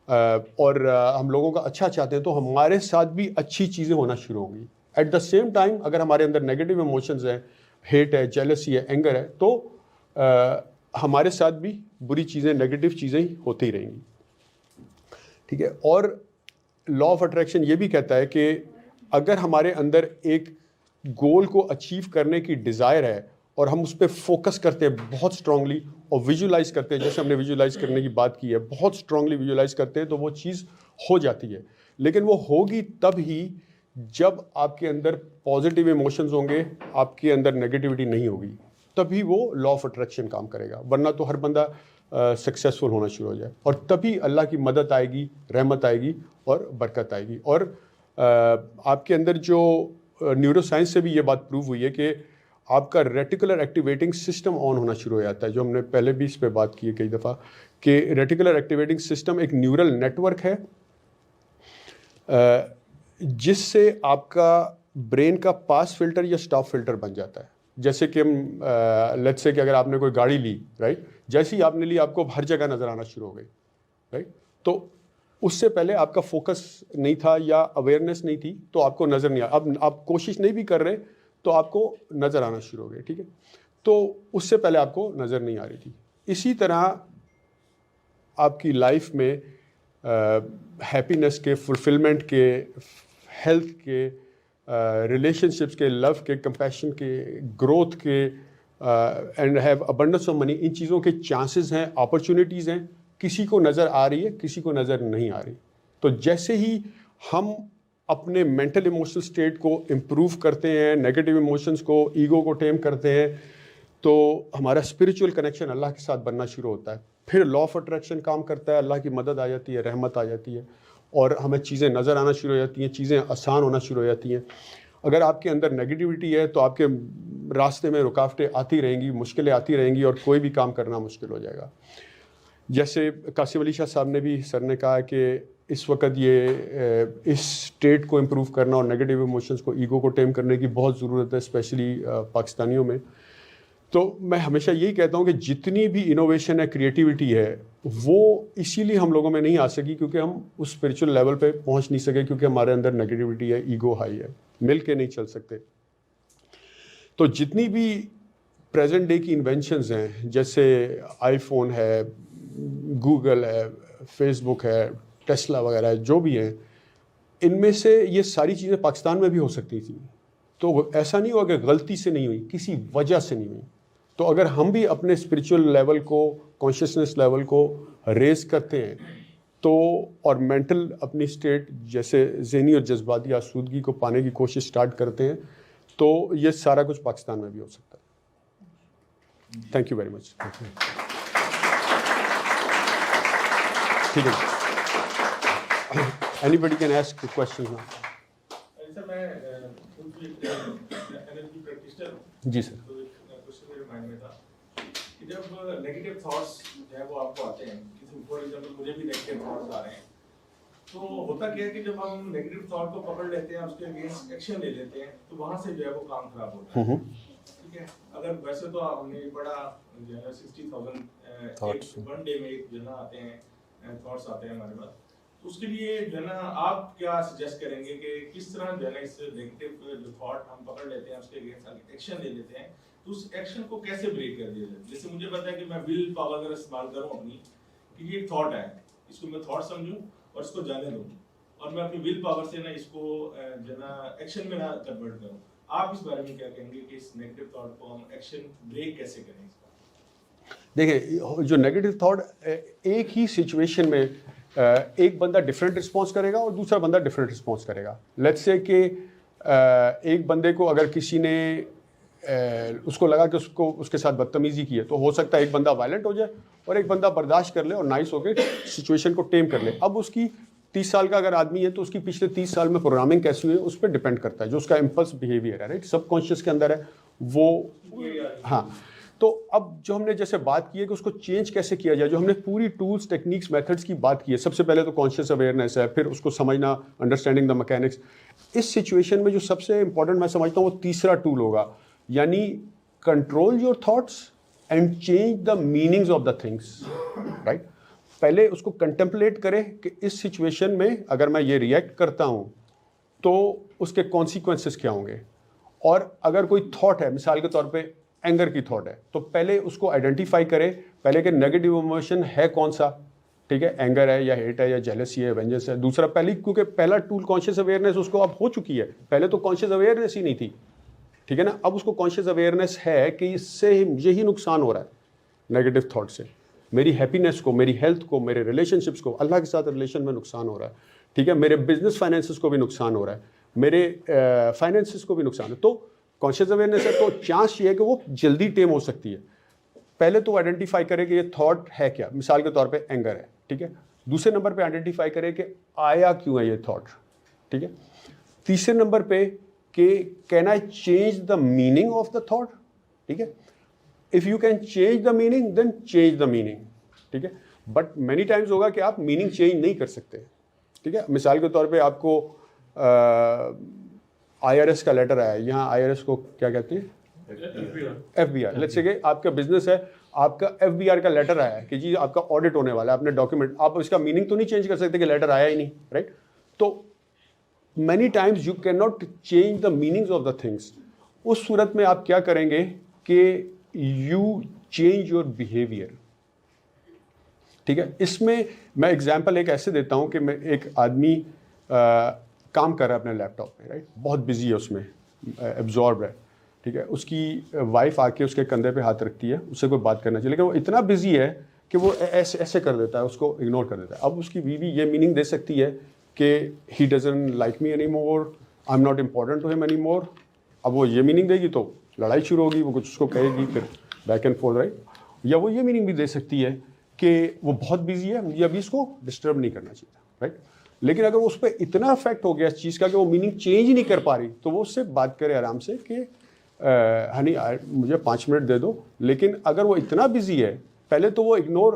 اور ہم لوگوں کا اچھا چاہتے ہیں تو ہمارے ساتھ بھی اچھی چیزیں ہونا شروع ہوں گی. ایٹ دا سیم ٹائم اگر ہمارے اندر نیگیٹو ایموشنز ہیں, ہیٹ ہے, جیلسی ہے, اینگر ہے, تو ہمارے ساتھ بھی بری چیزیں, نیگیٹو چیزیں ہوتی رہیں گی, ٹھیک ہے. اور لا آف اٹریکشن یہ بھی کہتا ہے کہ اگر ہمارے اندر ایک گول کو اچیو کرنے کی ڈیزائر ہے اور ہم اس پہ فوکس کرتے ہیں بہت اسٹرانگلی اور ویژولائز کرتے ہیں, جیسے ہم نے ویژولائز کرنے کی بات کی ہے, بہت اسٹرانگلی ویژولائز کرتے ہیں تو وہ چیز ہو جاتی ہے. لیکن وہ ہوگی تب ہی جب آپ کے اندر پازیٹیو ایموشنز ہوں گے, آپ کے اندر نیگیٹیوٹی نہیں ہوگی, تبھی وہ لا آف اٹریکشن کام کرے گا. ورنہ تو ہر بندہ سکسیزفل ہونا شروع ہو جائے, اور تبھی اللہ کی مدد آئے گی, رحمت آئے گی اور برکت آئے گی. اور آپ کے اندر جو نیورو سائنس سے بھی یہ بات پروو ہوئی ہے کہ آپ کا ریٹیکولر ایکٹیویٹنگ سسٹم آن ہونا شروع ہو جاتا ہے, جو ہم نے پہلے بھی اس پہ بات کی ہے کئی دفعہ, کہ ریٹیکولر ایکٹیویٹنگ سسٹم ایک نیورل نیٹ ورک ہے جس سے آپ کا برین کا پاس فلٹر یا اسٹاپ فلٹر بن جاتا ہے. جیسے کہ ہم لیٹس سے کہ اگر آپ نے کوئی گاڑی لی, رائٹ, جیسے ہی آپ نے لی آپ کو ہر جگہ نظر آنا شروع ہو گئی, رائٹ, تو اس سے پہلے آپ کا فوکس نہیں تھا یا اویئرنیس نہیں تھی تو آپ کو نظر نہیں آیا. اب آپ کوشش نہیں بھی کر رہے تو آپ کو نظر آنا شروع ہو گئے, ٹھیک ہے. تو اس سے پہلے آپ کو نظر نہیں آ رہی تھی. اسی طرح آپ کی لائف میں ہیپینس کے, فلفلمنٹ کے, ہیلتھ کے, ریلیشن شپس کے, لو کے, کمپیشن کے, گروتھ کے, and have abundance of money, ان چیزوں کے چانسز ہیں, اپرچونیٹیز ہیں. کسی کو نظر آ رہی ہے, کسی کو نظر نہیں آ رہی. تو جیسے ہی ہم اپنے مینٹل ایموشنل اسٹیٹ کو امپروو کرتے ہیں, نیگیٹو ایموشنس کو, ایگو کو ٹیم کرتے ہیں, تو ہمارا اسپریچول کنیکشن اللہ کے ساتھ بننا شروع ہوتا ہے. پھر لا آف اٹریکشن کام کرتا ہے, اللہ کی مدد آ جاتی ہے, رحمت آ جاتی ہے, اور ہمیں چیزیں نظر آنا شروع ہو جاتی ہیں, چیزیں آسان ہونا شروع ہو جاتی ہیں. اگر آپ کے اندر نیگیٹیوٹی ہے تو آپ کے راستے میں رکاوٹیں آتی رہیں گی, مشکلیں آتی رہیں گی, اور کوئی بھی کام کرنا مشکل ہو جائے گا. جیسے قاسم علی شاہ صاحب نے بھی, سر نے کہا کہ اس وقت یہ اس اسٹیٹ کو امپروو کرنا اور نیگیٹو ایموشنس کو, ایگو کو ٹیم کرنے کی بہت ضرورت ہے, اسپیشلی پاکستانیوں میں. تو میں ہمیشہ یہی کہتا ہوں کہ جتنی بھی انوویشن ہے, کریٹیوٹی ہے, وہ اسی لیے ہم لوگوں میں نہیں آ سکی کیونکہ ہم اس اسپریچول لیول پہ پہنچ نہیں سکے, کیونکہ ہمارے اندر نیگیٹیوٹی ہے, ایگو ہائی ہے, مل کے نہیں چل سکتے. تو جتنی بھی پریزنٹ ڈے کی انوینشنز ہیں, جیسے آئی فون ہے, گوگل ہے, فیس بک ہے, ٹیسلا وغیرہ ہے, جو بھی ہیں, ان میں سے یہ ساری چیزیں پاکستان میں بھی ہو سکتی تھیں. تو ایسا نہیں ہوا کہ غلطی سے نہیں ہوئی, کسی وجہ سے نہیں ہوئی. تو اگر ہم بھی اپنے اسپریچول لیول کو, کانشیسنس لیول کو ریز کرتے ہیں تو اور مینٹل اپنی اسٹیٹ جیسے ذہنی اور جذباتی آسودگی کو پانے کی کوشش اسٹارٹ کرتے ہیں تو یہ سارا کچھ پاکستان میں بھی ہو سکتا ہے. Thank you very much. ٹھیک ہے, anybody can ask question. Sir میں انرجی پریکٹیشنر ہوں. جی سر. تو ایک کوشچن میرے مائنڈ میں تھا کہ جب نیگیٹو تھاٹس جو ہے وہ آپ کو آتے ہیں, کسی فار ایگزامپل مجھے بھی نیگیٹو تھاٹس آ رہے ہیں, تو ہوتا کیا ہے کہ جب ہم نیگیٹو تھاٹ کو پکڑ لیتے ہیں, اس کے اگینسٹ ایکشن لے لیتے ہیں, تو وہاں سے جو ہے وہ کام خراب ہوتا ہے. ٹھیک ہے, اگر ویسے تو ہم نے پڑھا جو ہے 60,000 ون ڈے میں ایک جو ہے نا آتے ہیں تھاٹس آتے ہیں ہمارے پاس, تو اس کے لیے جو ہے نا آپ کیا سجیسٹ کریں گے کہ کس طرح جو ہے نا اس نیگیٹو جو تھاٹ ہم پکڑ لیتے ہیں اس کے اگینسٹ ایکشن لے لیتے ہیں, تو اس ایکشن کو کیسے بریک کر دیا جائے؟ جیسے مجھے پتا ہے کہ میں ول پاور اگر استعمال کروں اپنی, کہ یہ ایک تھاٹ ہے, اس کو میں تھاٹ سمجھوں اور اس کو جانے دوں, اور میں اپنی ول پاور سے نا اس کو جو ہے نا ایکشن میں نہ کنورٹ کروں. آپ اس بارے میں کیا کہیں گے کہ اس نیگیٹو تھاٹ کو ہم ایکشن بریک کیسے کریں؟ دیکھیں, جو نیگیٹو تھاٹ ایک ہی سچویشن میں ایک بندہ ڈفرینٹ رسپانس کرے گا اور دوسرا بندہ ڈفرینٹ رسپانس کرے گا. لیٹس سے کہ ایک بندے کو اگر کسی نے اس کو لگا کہ اس کے ساتھ بدتمیزی کی ہے, تو ہو سکتا ہے ایک بندہ وائلنٹ ہو جائے اور ایک بندہ برداشت کر لے اور نائس ہو کے سچویشن کو ٹیم کر لے. اب اس کی 30 سال کا اگر آدمی ہے تو اس کی پچھلے 30 سال میں پروگرامنگ کیسی ہوئی ہے اس پہ ڈپینڈ کرتا ہے, جو اس کا امپلس بیہیویئر ہے, رائٹ, سب کانشیس کے اندر ہے وہ. ہاں, تو اب جو ہم نے جیسے بات کی ہے کہ اس کو چینج کیسے کیا جائے, جو ہم نے پوری ٹولس, ٹیکنیکس, میتھڈس کی بات کی ہے, سب سے پہلے تو کانشیس اویئرنیس ہے, پھر اس کو سمجھنا, انڈرسٹینڈنگ دا میکینکس. اس سچویشن میں جو سب سے امپورٹنٹ میں سمجھتا ہوں وہ تیسرا ٹول ہوگا, یعنی control your thoughts and change the meanings of the things, right. پہلے اس کو کنٹمپلیٹ کرے کہ اس سچویشن میں اگر میں یہ ریئیکٹ کرتا ہوں تو اس کے کانسیکوینسز کیا ہوں گے. اور اگر کوئی تھاٹ ہے, مثال کے طور پہ اینگر کی تھاٹ ہے, تو پہلے اس کو آئیڈینٹیفائی کرے پہلے کہ نیگیٹو ایموشن ہے کون سا, ٹھیک ہے, اینگر ہے یا ہیٹ ہے یا جیلسی ہے, وینجنس ہے. دوسرا پہلے, کیونکہ پہلا ٹول کانشیس اویئرنیس اس کو اب ہو چکی ہے, پہلے تو کانشیس اویئرنیس ہی نہیں تھی, ٹھیک ہے نا. اب اس کو کانشیس اویئرنیس ہے کہ اس سے یہی نقصان ہو رہا ہے نیگیٹو تھاٹ سے, میری ہیپینیس کو, میری ہیلتھ کو, میرے ریلیشن شپس کو, اللہ کے ساتھ ریلیشن میں نقصان ہو رہا ہے, ٹھیک ہے, میرے بزنس فائنینسز کو بھی نقصان ہو رہا ہے, میرے فائنینسز کو بھی نقصان ہے. تو کانشیس اویئرنیس ہے تو چانس یہ ہے کہ وہ جلدی ٹیم ہو سکتی ہے. پہلے تو آئیڈینٹیفائی کرے کہ یہ تھاٹ ہے کیا, مثال کے طور پہ اینگر ہے, ٹھیک ہے. دوسرے نمبر پہ آئیڈینٹیفائی کرے کہ آیا کیوں ہے یہ تھاٹ, ٹھیک ہے. تیسرے نمبر پہ کہ can I change the meaning of the thought, ٹھیک ہے. If you can change the meaning then change the meaning, ٹھیک ہے. بٹ مینی ٹائمز ہوگا کہ آپ میننگ چینج نہیں کر سکتے, ٹھیک ہے. مثال کے طور پہ آپ کو آئی آر ایس کا لیٹر آیا ہے, یہاں آئی آر ایس کو کیا کہتے ہیں, F B are. Let's say کہ آپ کا بزنس ہے, آپ کا ایف بی آر کا لیٹر آیا ہے کہ جی آپ کا آڈٹ ہونے والا ہے, آپ نے ڈاکیومنٹ, آپ اس کا میننگ تو نہیں چینج کر سکتے کہ لیٹر آیا ہی نہیں, رائٹ. تو many times you can not change the meanings of the things. اس صورت میں آپ کیا کریں گے کہ یو چینج یور بیہیویئر, ٹھیک ہے. اس میں میں اگزامپل ایک ایسے دیتا ہوں کہ میں ایک آدمی کام کر رہا ہے اپنے لیپ ٹاپ پہ, رائٹ, بہت بزی ہے, اس میں ایبزارب ہے, ٹھیک ہے. اس کی وائف آ کے اس کے کندھے پہ ہاتھ رکھتی ہے, اس سے کوئی بات کرنا چاہیے, لیکن وہ اتنا بزی ہے کہ وہ ایسے کر دیتا ہے, اس کو اگنور کر دیتا ہے. اب اس کی بیوی یہ میننگ دے سکتی ہے کہ he doesn't like me any more, I am not important to him any more. اب وہ یہ میننگ دے گی تو لڑائی شروع ہوگی, وہ کچھ اس کو کہے گی, پھر بیک اینڈ فورتھ, رائٹ. یا وہ یہ میننگ بھی دے سکتی ہے کہ وہ بہت بزی ہے, مجھے ابھی اس کو ڈسٹرب نہیں کرنا چاہیے, رائٹ. لیکن اگر وہ اس پہ اتنا افیکٹ ہو گیا اس چیز کا کہ وہ میننگ چینج ہی نہیں کر پا رہی, تو وہ اس سے بات کرے آرام سے کہ ہنی مجھے 5 منٹ دے دو. لیکن اگر وہ اتنا بزی ہے, پہلے تو وہ اگنور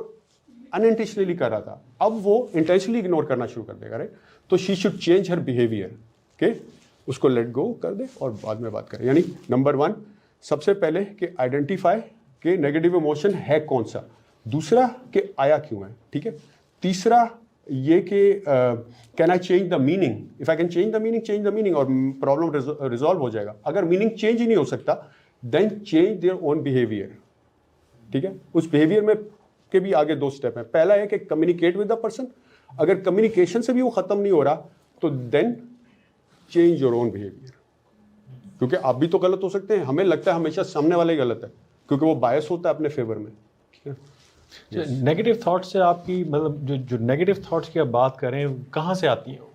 انٹینشنلی کر رہا تھا, اب وہ انٹینشنلی اگنور کرنا شروع کر دے گا, رائٹ. تو she should change Hare behaviour, کہ اس کو لیٹ گو کر دے اور بعد میں بات کرے. یعنی نمبر 1 سب سے پہلے کہ آئیڈینٹیفائی کہ نیگیٹو ایموشن ہے کون سا, دوسرا کہ آیا کیوں ہے, ٹھیک ہے. تیسرا یہ کہ can I change the meaning, if I can change the meaning, change the meaning, اور پرابلم ریزالو ہو جائے گا. اگر میننگ چینج ہی نہیں ہو سکتا then change their own behaviour, ٹھیک ہے. اس بیہیویئر میں کے بھی آگے 2 اسٹیپ ہیں. پہلا ہے کہ کمیونیکیٹ ود دا پرسن, اگر کمیونیکیشن سے بھی وہ ختم نہیں ہو رہا تو then change your own behaviour, کیونکہ آپ بھی تو غلط ہو سکتے ہیں. ہمیں لگتا ہے ہمیشہ سامنے والا ہی غلط ہے کیونکہ وہ باعث ہوتا ہے اپنے فیور میں, ٹھیک ہے. نیگیٹو تھاٹ سے آپ کی مطلب جو نیگیٹو تھاٹس کی آپ بات کریں کہاں سے آتی ہیں؟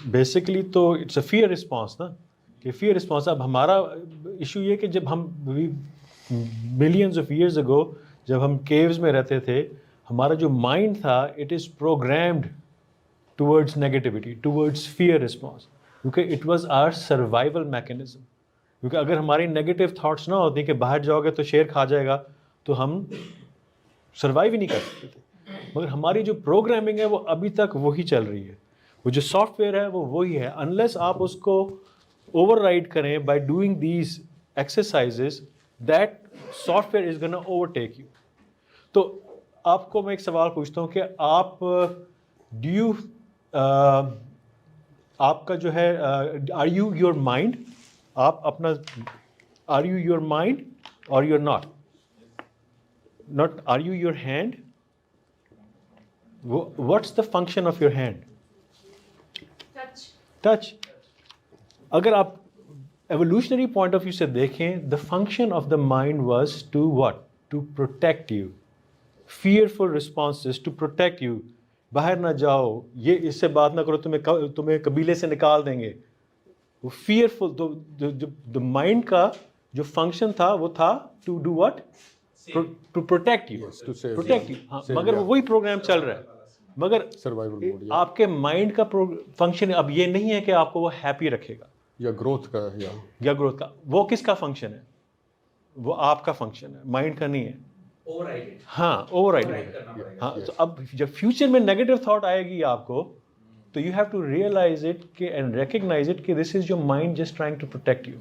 بیسکلی تو اٹس اے فیئر رسپانس نا، کہ فیئر رسپانس. اب ہمارا ایشو یہ کہ جب ہم ملینز آف ایئرز اگو جب ہم کیوز میں رہتے تھے، ہمارا جو مائنڈ تھا it is programmed towards negativity, towards fear response, کیونکہ it was our survival mechanism. کیونکہ اگر ہماری نیگیٹو تھاٹس نہ ہوتی کہ باہر جاؤ گے تو شیر کھا جائے گا تو ہم سروائیو ہی نہیں کر سکتے تھے. مگر ہماری جو پروگرامنگ ہے وہ ابھی تک وہی چل رہی ہے، وہ جو سافٹ ویئر ہے وہ وہی ہے. انلیس آپ اس کو اوور رائڈ کریں by doing these exercises, that soft where is gonna over take you. تو آپ کو میں ایک سوال پوچھتا ہوں کہ آپ ڈو یو آپ کا جو ہے آر یو یور مائنڈ، آپ اپنا آر یو یور مائنڈ اور you are not are you your hand? What's the function of your hand? Touch. اگر آپ ایولیوشنری پوائنٹ آف ویو سے دیکھیں، the function of the mind was to what? To protect you. Fearful responses to protect you. باہر نہ جاؤ، یہ اس سے بات نہ کرو، تمہیں قبیلے سے نکال دیں گے. وہ فیئرفل جو مائنڈ کا جو فنکشن تھا وہ تھا to do what? To protect you. Protect you. ہاں، مگر وہی پروگرام چل رہا ہے. مگر آپ کے مائنڈ کا فنکشن اب یہ نہیں ہے کہ آپ کو وہ ہیپی رکھے گا یا گروتھ کا یا گروتھ کا. وہ کس کا فنکشن ہے؟ وہ آپ کا فنکشن ہے، مائنڈ کا نہیں ہے. ہاں، اوور رائڈ. ہاں، تو اب جب فیوچر میں نیگیٹو تھاٹ آئے گی آپ کو تو you have to realise it کہ اینڈ ریکگنائز اٹ کہ this is your mind just trying to protect you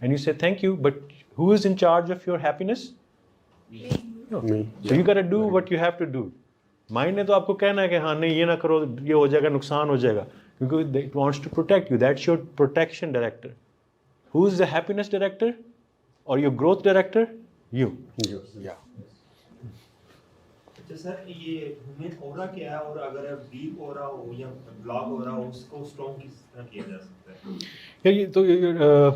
and you say thank you. But who is in charge of your happiness? So you got to do what you have to do. Mind نے تو آپ کو کہنا ہے کہ ہاں نہیں یہ نہ کرو، یہ ہو جائے گا، نقصان ہو جائے گا، کیونکہ it wants to protect you. That's your protection director. Who is the happiness director اور یور گروتھ ڈائریکٹر؟ یو. اچھا سر، یہ ہیومن اورا کیا ہے، اور اگر ڈیپ اورا ہو یا بلاک اورا ہو اس کو اسٹرانگ کس طرح کیا جا سکتا ہے؟ یہ تو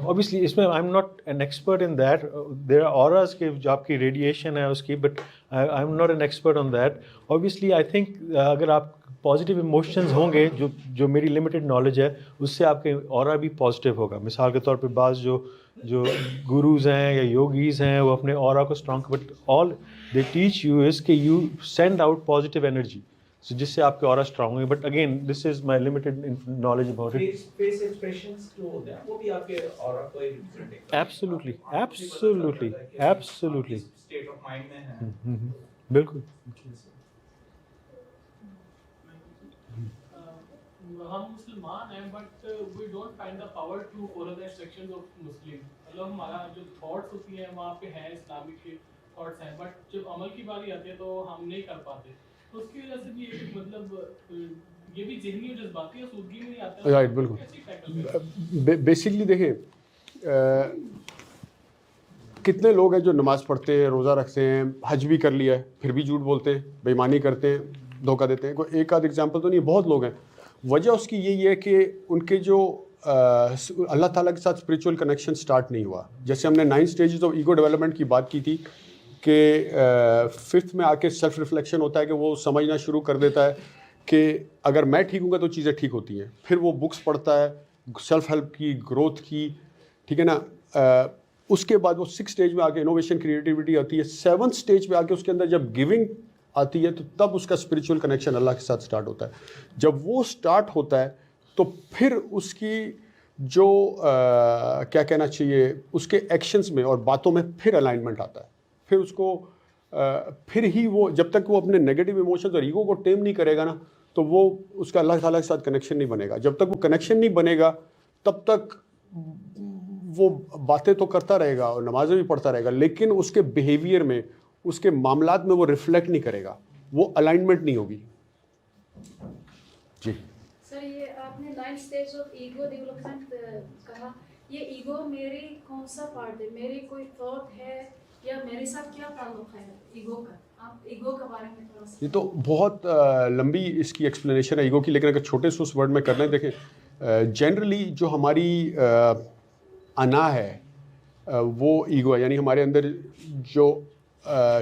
اوبیسلی اس میں I am not an expert in that. There are auras کے جو آپ کی ریڈیشن ہے اس کی، but I am not an expert on that. Obviously I think اگر آپ پازیٹیو ایموشنز ہوں گے، جو میری لمیٹڈ نالج ہے اس سے آپ کے اورا بھی پازیٹیو ہوگا. مثال کے طور پہ بعض جو گروز ہیں یا یوگیز ہیں وہ اپنے اورا کو strong, but all they teach you is کہ you send out positive energy, جس سے آپ کے اورا اسٹرانگ ہوگی. But again this is my limited knowledge about it. Face expressions جو ہوتے ہیں وہ بھی آپ کے اورا کو ریپرزینٹ کرتے ہیں. Absolutely absolutely absolutely state of mind میں ہے. بالکل. ہم مسلمان ہیں but we don't find the power to follow the instructions of Muslim. مطلب ہمارا جو تھاٹس ہوتی ہیں وہاں پہ ہیں اسلامک کے تھاٹس ہیں، بٹ جب عمل کی باری آتی ہے تو ہم نہیں کر پاتے. تو اس کی وجہ سے بھی ایک مطلب یہ بھی ذہنی اور جذباتی سودگی میں نہیں آتا. رائٹ، بالکل. بیسکلی دیکھیں کتنے لوگ ہیں جو نماز پڑھتے ہیں، روزہ رکھتے ہیں، حج بھی کر لیا ہے، پھر بھی جھوٹ بولتے ہیں، بے ایمانی کرتے ہیں، دھوکہ دیتے ہیں. کوئی ایک آدھ ایگزامپل تو نہیں، بہت لوگ ہیں. وجہ اس کی یہی ہے کہ ان کے جو اللہ تعالیٰ کے ساتھ اسپریچول کنیکشن اسٹارٹ نہیں ہوا. جیسے ہم نے 9 اسٹیجز آف ایگو ڈیولپمنٹ کی بات کی تھی کہ 5th میں آ کے سیلف ریفلیکشن ہوتا ہے کہ وہ سمجھنا شروع کر دیتا ہے کہ اگر میں ٹھیک ہوں گا تو چیزیں ٹھیک ہوتی ہیں. پھر وہ بکس پڑھتا ہے سیلف ہیلپ کی، گروتھ کی، ٹھیک ہے نا. اس کے بعد وہ 6 اسٹیج میں آ کے انوویشن کریٹیوٹی آتی ہے. 7th اسٹیج پہ آ کے اس کے اندر جب گیونگ آتی ہے تو تب اس کا اسپریچول کنیکشن اللہ کے ساتھ اسٹارٹ ہوتا ہے. جب وہ اسٹارٹ ہوتا ہے تو پھر اس کی جو کیا کہنا چاہیے اس کے ایکشنز میں اور باتوں میں پھر الائنمنٹ آتا ہے. پھر اس کو پھر ہی وہ جب تک وہ اپنے نیگیٹو ایموشنز اور ایگو کو ٹیم نہیں کرے گا نا تو وہ اس کا اللہ تعالیٰ کے ساتھ کنیکشن نہیں بنے گا. جب تک وہ کنیکشن نہیں بنے گا تب تک وہ باتیں تو کرتا رہے گا اور نمازیں بھی پڑھتا رہے گا، لیکن اس کے بیہیویئر میں، اس کے معاملات میں وہ ریفلیکٹ نہیں کرے گا، وہ الائنمنٹ نہیں ہوگی. جی سر، یہ آپ نے 9 اسٹیج آف ایگو ڈیولپمنٹ کہا، یہ ایگو میری کون سا پارٹ ہے؟ میری کوئی تھاٹ ہے یا میرے ساتھ کیا تعلق ہے ایگو کا؟ آپ ایگو کے بارے میں تھوڑا سا. یہ تو بہت لمبی اس کی ایکسپلینیشن ہے ایگو کی، لیکن اگر چھوٹے سے اس ورڈ میں کرنا ہے، دیکھیں جنرلی جو ہماری انا ہے وہ ایگو ہے. یعنی ہمارے اندر جو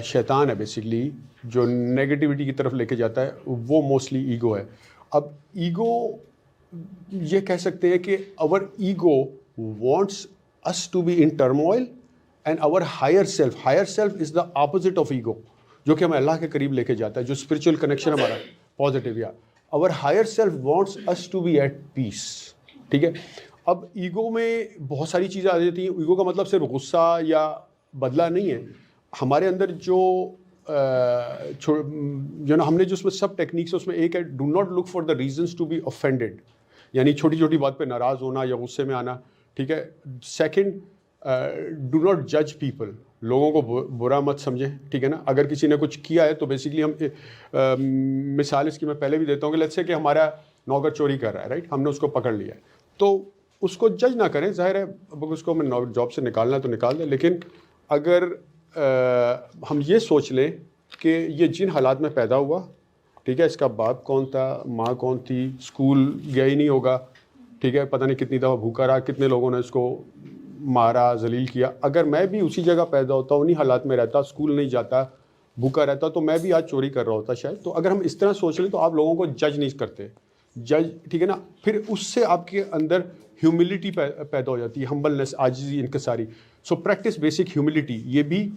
شیطان ہے بیسکلی جو نگیٹیوٹی کی طرف لے کے جاتا ہے, وہ موسٹلی ایگو ہے. اب ایگو یہ کہہ سکتے ہیں کہ our ego wants us to be in turmoil and our higher self is the opposite of ego, جو کہ ہمیں اللہ کے قریب لے کے جاتا ہے, جو spiritual connection ہمارا positive یا our higher self wants us to be at peace. ٹھیک ہے. اب ایگو میں بہت ساری چیزیں آ جاتی ہیں. ایگو کا مطلب صرف غصہ یا بدلہ نہیں ہے. ہمارے اندر جو نا ہم نے جو اس میں سب ٹیکنیکس ہے, اس میں ایک ہے do not look for the reasons to be offended, یعنی چھوٹی چھوٹی بات پہ ناراض ہونا یا غصے میں آنا. ٹھیک ہے. سیکنڈ, ڈو ناٹ جج پیپل, لوگوں کو برا مت سمجھیں. ٹھیک ہے نا. اگر کسی نے کچھ کیا ہے تو بیسکلی ہم مثال اس کی میں پہلے بھی دیتا ہوں کہ لیٹس سے کہ ہمارا نوکر چوری کر رہا ہے, رائٹ, ہم نے اس کو پکڑ لیا ہے, تو اس کو جج نہ کریں. ظاہر ہے اس کو ہمیں جاب سے نکالنا ہے تو نکال دیں, لیکن اگر ہم یہ سوچ لیں کہ یہ جن حالات میں پیدا ہوا, ٹھیک ہے, اس کا باپ کون تھا, ماں کون تھی, اسکول گیا ہی نہیں ہوگا, ٹھیک ہے, پتہ نہیں کتنی دفعہ بھوکا رہا, کتنے لوگوں نے اس کو مارا, ذلیل کیا. اگر میں بھی اسی جگہ پیدا ہوتا, انہی حالات میں رہتا, اسکول نہیں جاتا, بھوکا رہتا, تو میں بھی آج چوری کر رہا ہوتا شاید. تو اگر ہم اس طرح سوچ لیں تو آپ لوگوں کو جج نہیں کرتے. ٹھیک ہے نا. پھر اس سے آپ کے اندر ہیوملٹی پیدا ہو جاتی ہے, ہمبلنس, عاجزی, انکساری. سو پریکٹس بیسک ہیوملٹی, یہ بھی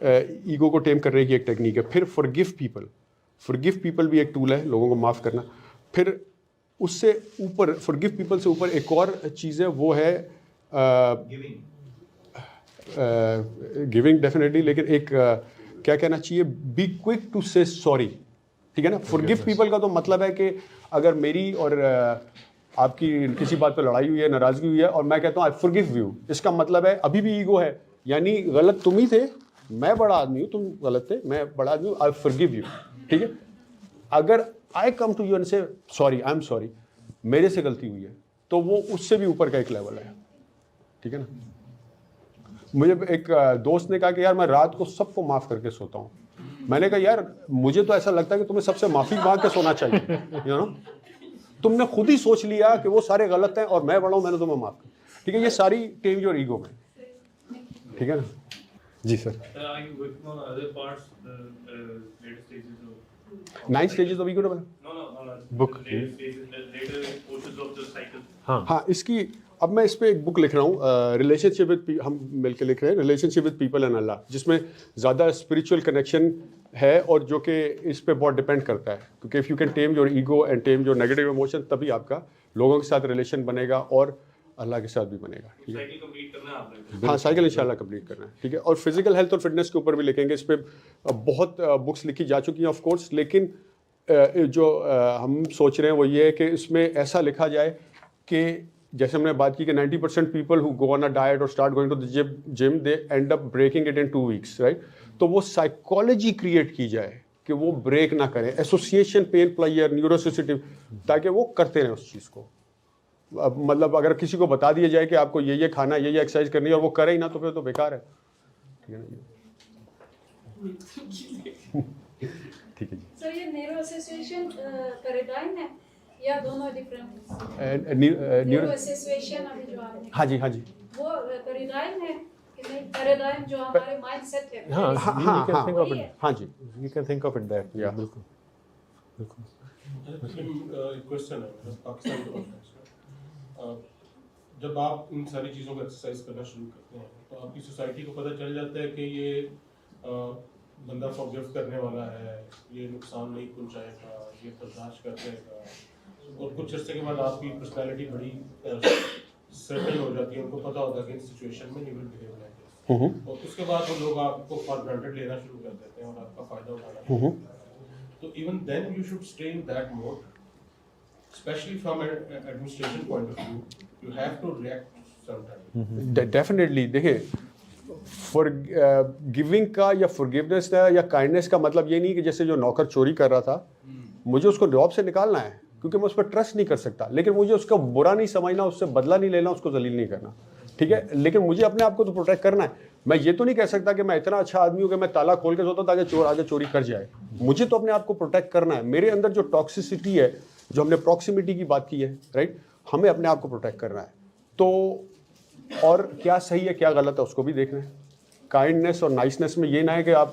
ایگو کو ٹیم کرنے کی ایک ٹیکنیک ہے. پھر forgive people بھی ایک ٹول ہے, لوگوں کو معاف کرنا. پھر اس سے اوپر, forgive people سے اوپر ایک اور چیز ہے, وہ ہے گیونگ ڈیفینیٹلی, لیکن ایک کیا کہنا چاہیے, بی کوئک ٹو سے سوری. ٹھیک ہے نا. forgive people کا تو مطلب ہے کہ اگر میری اور آپ کی کسی بات پہ لڑائی ہوئی ہے, ناراضگی ہوئی ہے, اور میں کہتا ہوں I forgive you, اس کا مطلب ہے ابھی بھی ایگو ہے, یعنی غلط تم ہی تھے, میں بڑا آدمی ہوں, تم غلط تھے, میں بڑا آدمی ہوں, I forgive you. ٹھیک ہے. اگر I come to you and say sorry, I'm sorry, میرے سے غلطی ہوئی ہے, تو وہ اس سے بھی اوپر کا ایک لیول ہے. ٹھیک ہے نا. مجھے ایک دوست نے کہا کہ یار میں رات کو سب کو معاف کر کے سوتا ہوں. میں نے کہا یار مجھے تو ایسا لگتا ہے کہ تمہیں سب سے معافی مانگ کے سونا چاہیے. یو نو, تم نے خود ہی سوچ لیا کہ وہ سارے غلط ہیں اور میں بڑا ہوں, میں نے تمہیں معاف کیا. ٹھیک ہے. یہ ساری ٹیم یور ایگو میں. ٹھیک ہے نا. جی سر. 9 stages of ego book. ہاں, اس کی اب میں اس پہ ایک بک لکھ رہا ہوں, ریلیشن شپ وتھ, ہم مل کے لکھ رہے ہیں, relationship with people and Allah, جس میں زیادہ اسپریچول کنیکشن ہے اور جو کہ اس پہ بہت ڈپینڈ کرتا ہے. کیونکہ if you can team your ego and team your negative emotion, تبھی آپ کا لوگوں کے ساتھ ریلیشن بنے گا اور اللہ کے ساتھ بھی بنے گا. ٹھیک ہے. ہاں, سائیکل انشاءاللہ کمپلیٹ کرنا ہے. ٹھیک ہے. اور فزیکل ہیلتھ اور فٹنس کے اوپر بھی لکھیں گے. اس پہ بہت بکس لکھی جا چکی ہیں آف کورس, لیکن جو ہم سوچ رہے ہیں وہ یہ ہے کہ اس میں ایسا لکھا جائے کہ جیسے ہم نے بات کی کہ 90% people who go on a diet اور start going to the gym, they end up breaking it in 2 weeks, right. تو وہ سائیکالوجی کریٹ کی جائے کہ وہ بریک نہ کریں, ایسوسیشن پین پلیئر, نیوروسیسٹیو, تاکہ وہ کرتے رہیں اس چیز کو. مطلب اگر کسی کو بتا دیا جائے کہ آپ کو یہ کھانا, یہ ایکسرسائز کرنی ہے, اور وہ کرے ہی نہ, تو پھر تو بیکار ہے. ٹھیک ہے نا. ٹھیک ہے جی. سر یہ نیرو ایسوسیشن پیراڈائم ہے یا دونوں ڈفرینٹ؟ نیرو ایسوسیشن ابھی جو آپ نے, ہاں جی, ہاں جی, وہ پیراڈائم ہے کہ نہیں؟ پیراڈائم جو ہمارے مائنڈ سیٹ ہے. ہاں ہاں جی, you can think of it that. Yeah. بالکل کوشچن ہے پاکستان کے کانٹیکسٹ میں, جب آپ ان ساری چیزوں کا ایکسرسائز کرنا شروع کرتے ہیں تو آپ کی سوسائٹی کو پتہ چل جاتا ہے کہ یہ بندہ فارگیو کرنے والا ہے, یہ نقصان نہیں پہنچائے گا, یہ برداشت کر لے گا, اور کچھ عرصے کے بعد آپ کی پرسنالٹی بڑی سیٹل ہو جاتی ہے, ان کو پتہ ہوتا ہے کہ اس سچویشن میں نہیں ول بہیو لائک دس, اور اس کے بعد وہ لوگ آپ کو فار گرانٹیڈ لینا شروع کر دیتے ہیں اور آپ کا فائدہ اٹھانا شروع کرتے ہیں. تو even then you should stay in that mood, especially from an administration point of view, you have to react some time. Definitely. دیکھیں, فار گیونگ کا یا فارگیونیس کا یا کائنڈنیس کا مطلب یہ نہیں کہ جیسے جو نوکر چوری کر رہا تھا, مجھے اس کو جاب سے نکالنا ہے کیونکہ میں اس پر ٹرسٹ نہیں کر سکتا, لیکن مجھے اس کا برا نہیں سمجھنا, اس سے بدلہ نہیں لینا, اس کو ذلیل نہیں کرنا. ٹھیک ہے. لیکن مجھے اپنے آپ کو تو پروٹیکٹ کرنا ہے. میں یہ تو نہیں کہہ سکتا کہ میں اتنا اچھا آدمی ہوں کہ میں تالا کھول کے سوتا ہوں تاکہ چور آگے چوری کر جائے. مجھے تو اپنے آپ کو پروٹیکٹ کرنا ہے. میرے اندر جو ٹاکسیسٹی ہے, جو ہم نے پراکسیمیٹی کی بات کی ہے, رائٹ, ہمیں اپنے آپ کو پروٹیکٹ کرنا ہے. تو اور کیا صحیح ہے کیا غلط ہے اس کو بھی دیکھنا ہے. کائنڈنیس اور نائسنیس میں یہ نہ ہے کہ آپ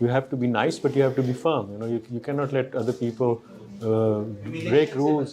you have to be nice but you have to be firm, you know, you cannot let other people break rules.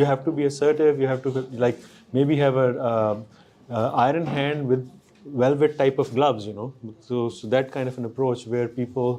you have to be assertive, you have to like maybe have a iron hand with velvet type of gloves, you know, so that kind of an approach where people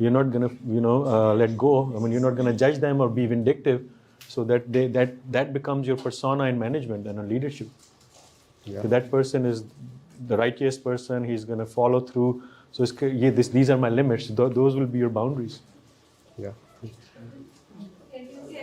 you're not gonna, you know, let go. I mean, you're not gonna judge them or be vindictive, so that becomes your persona in management and in leadership. Yeah. So that person is the righteous person, he's going to follow through. So these are my limits. Those will be your boundaries. Yeah. Can you say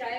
try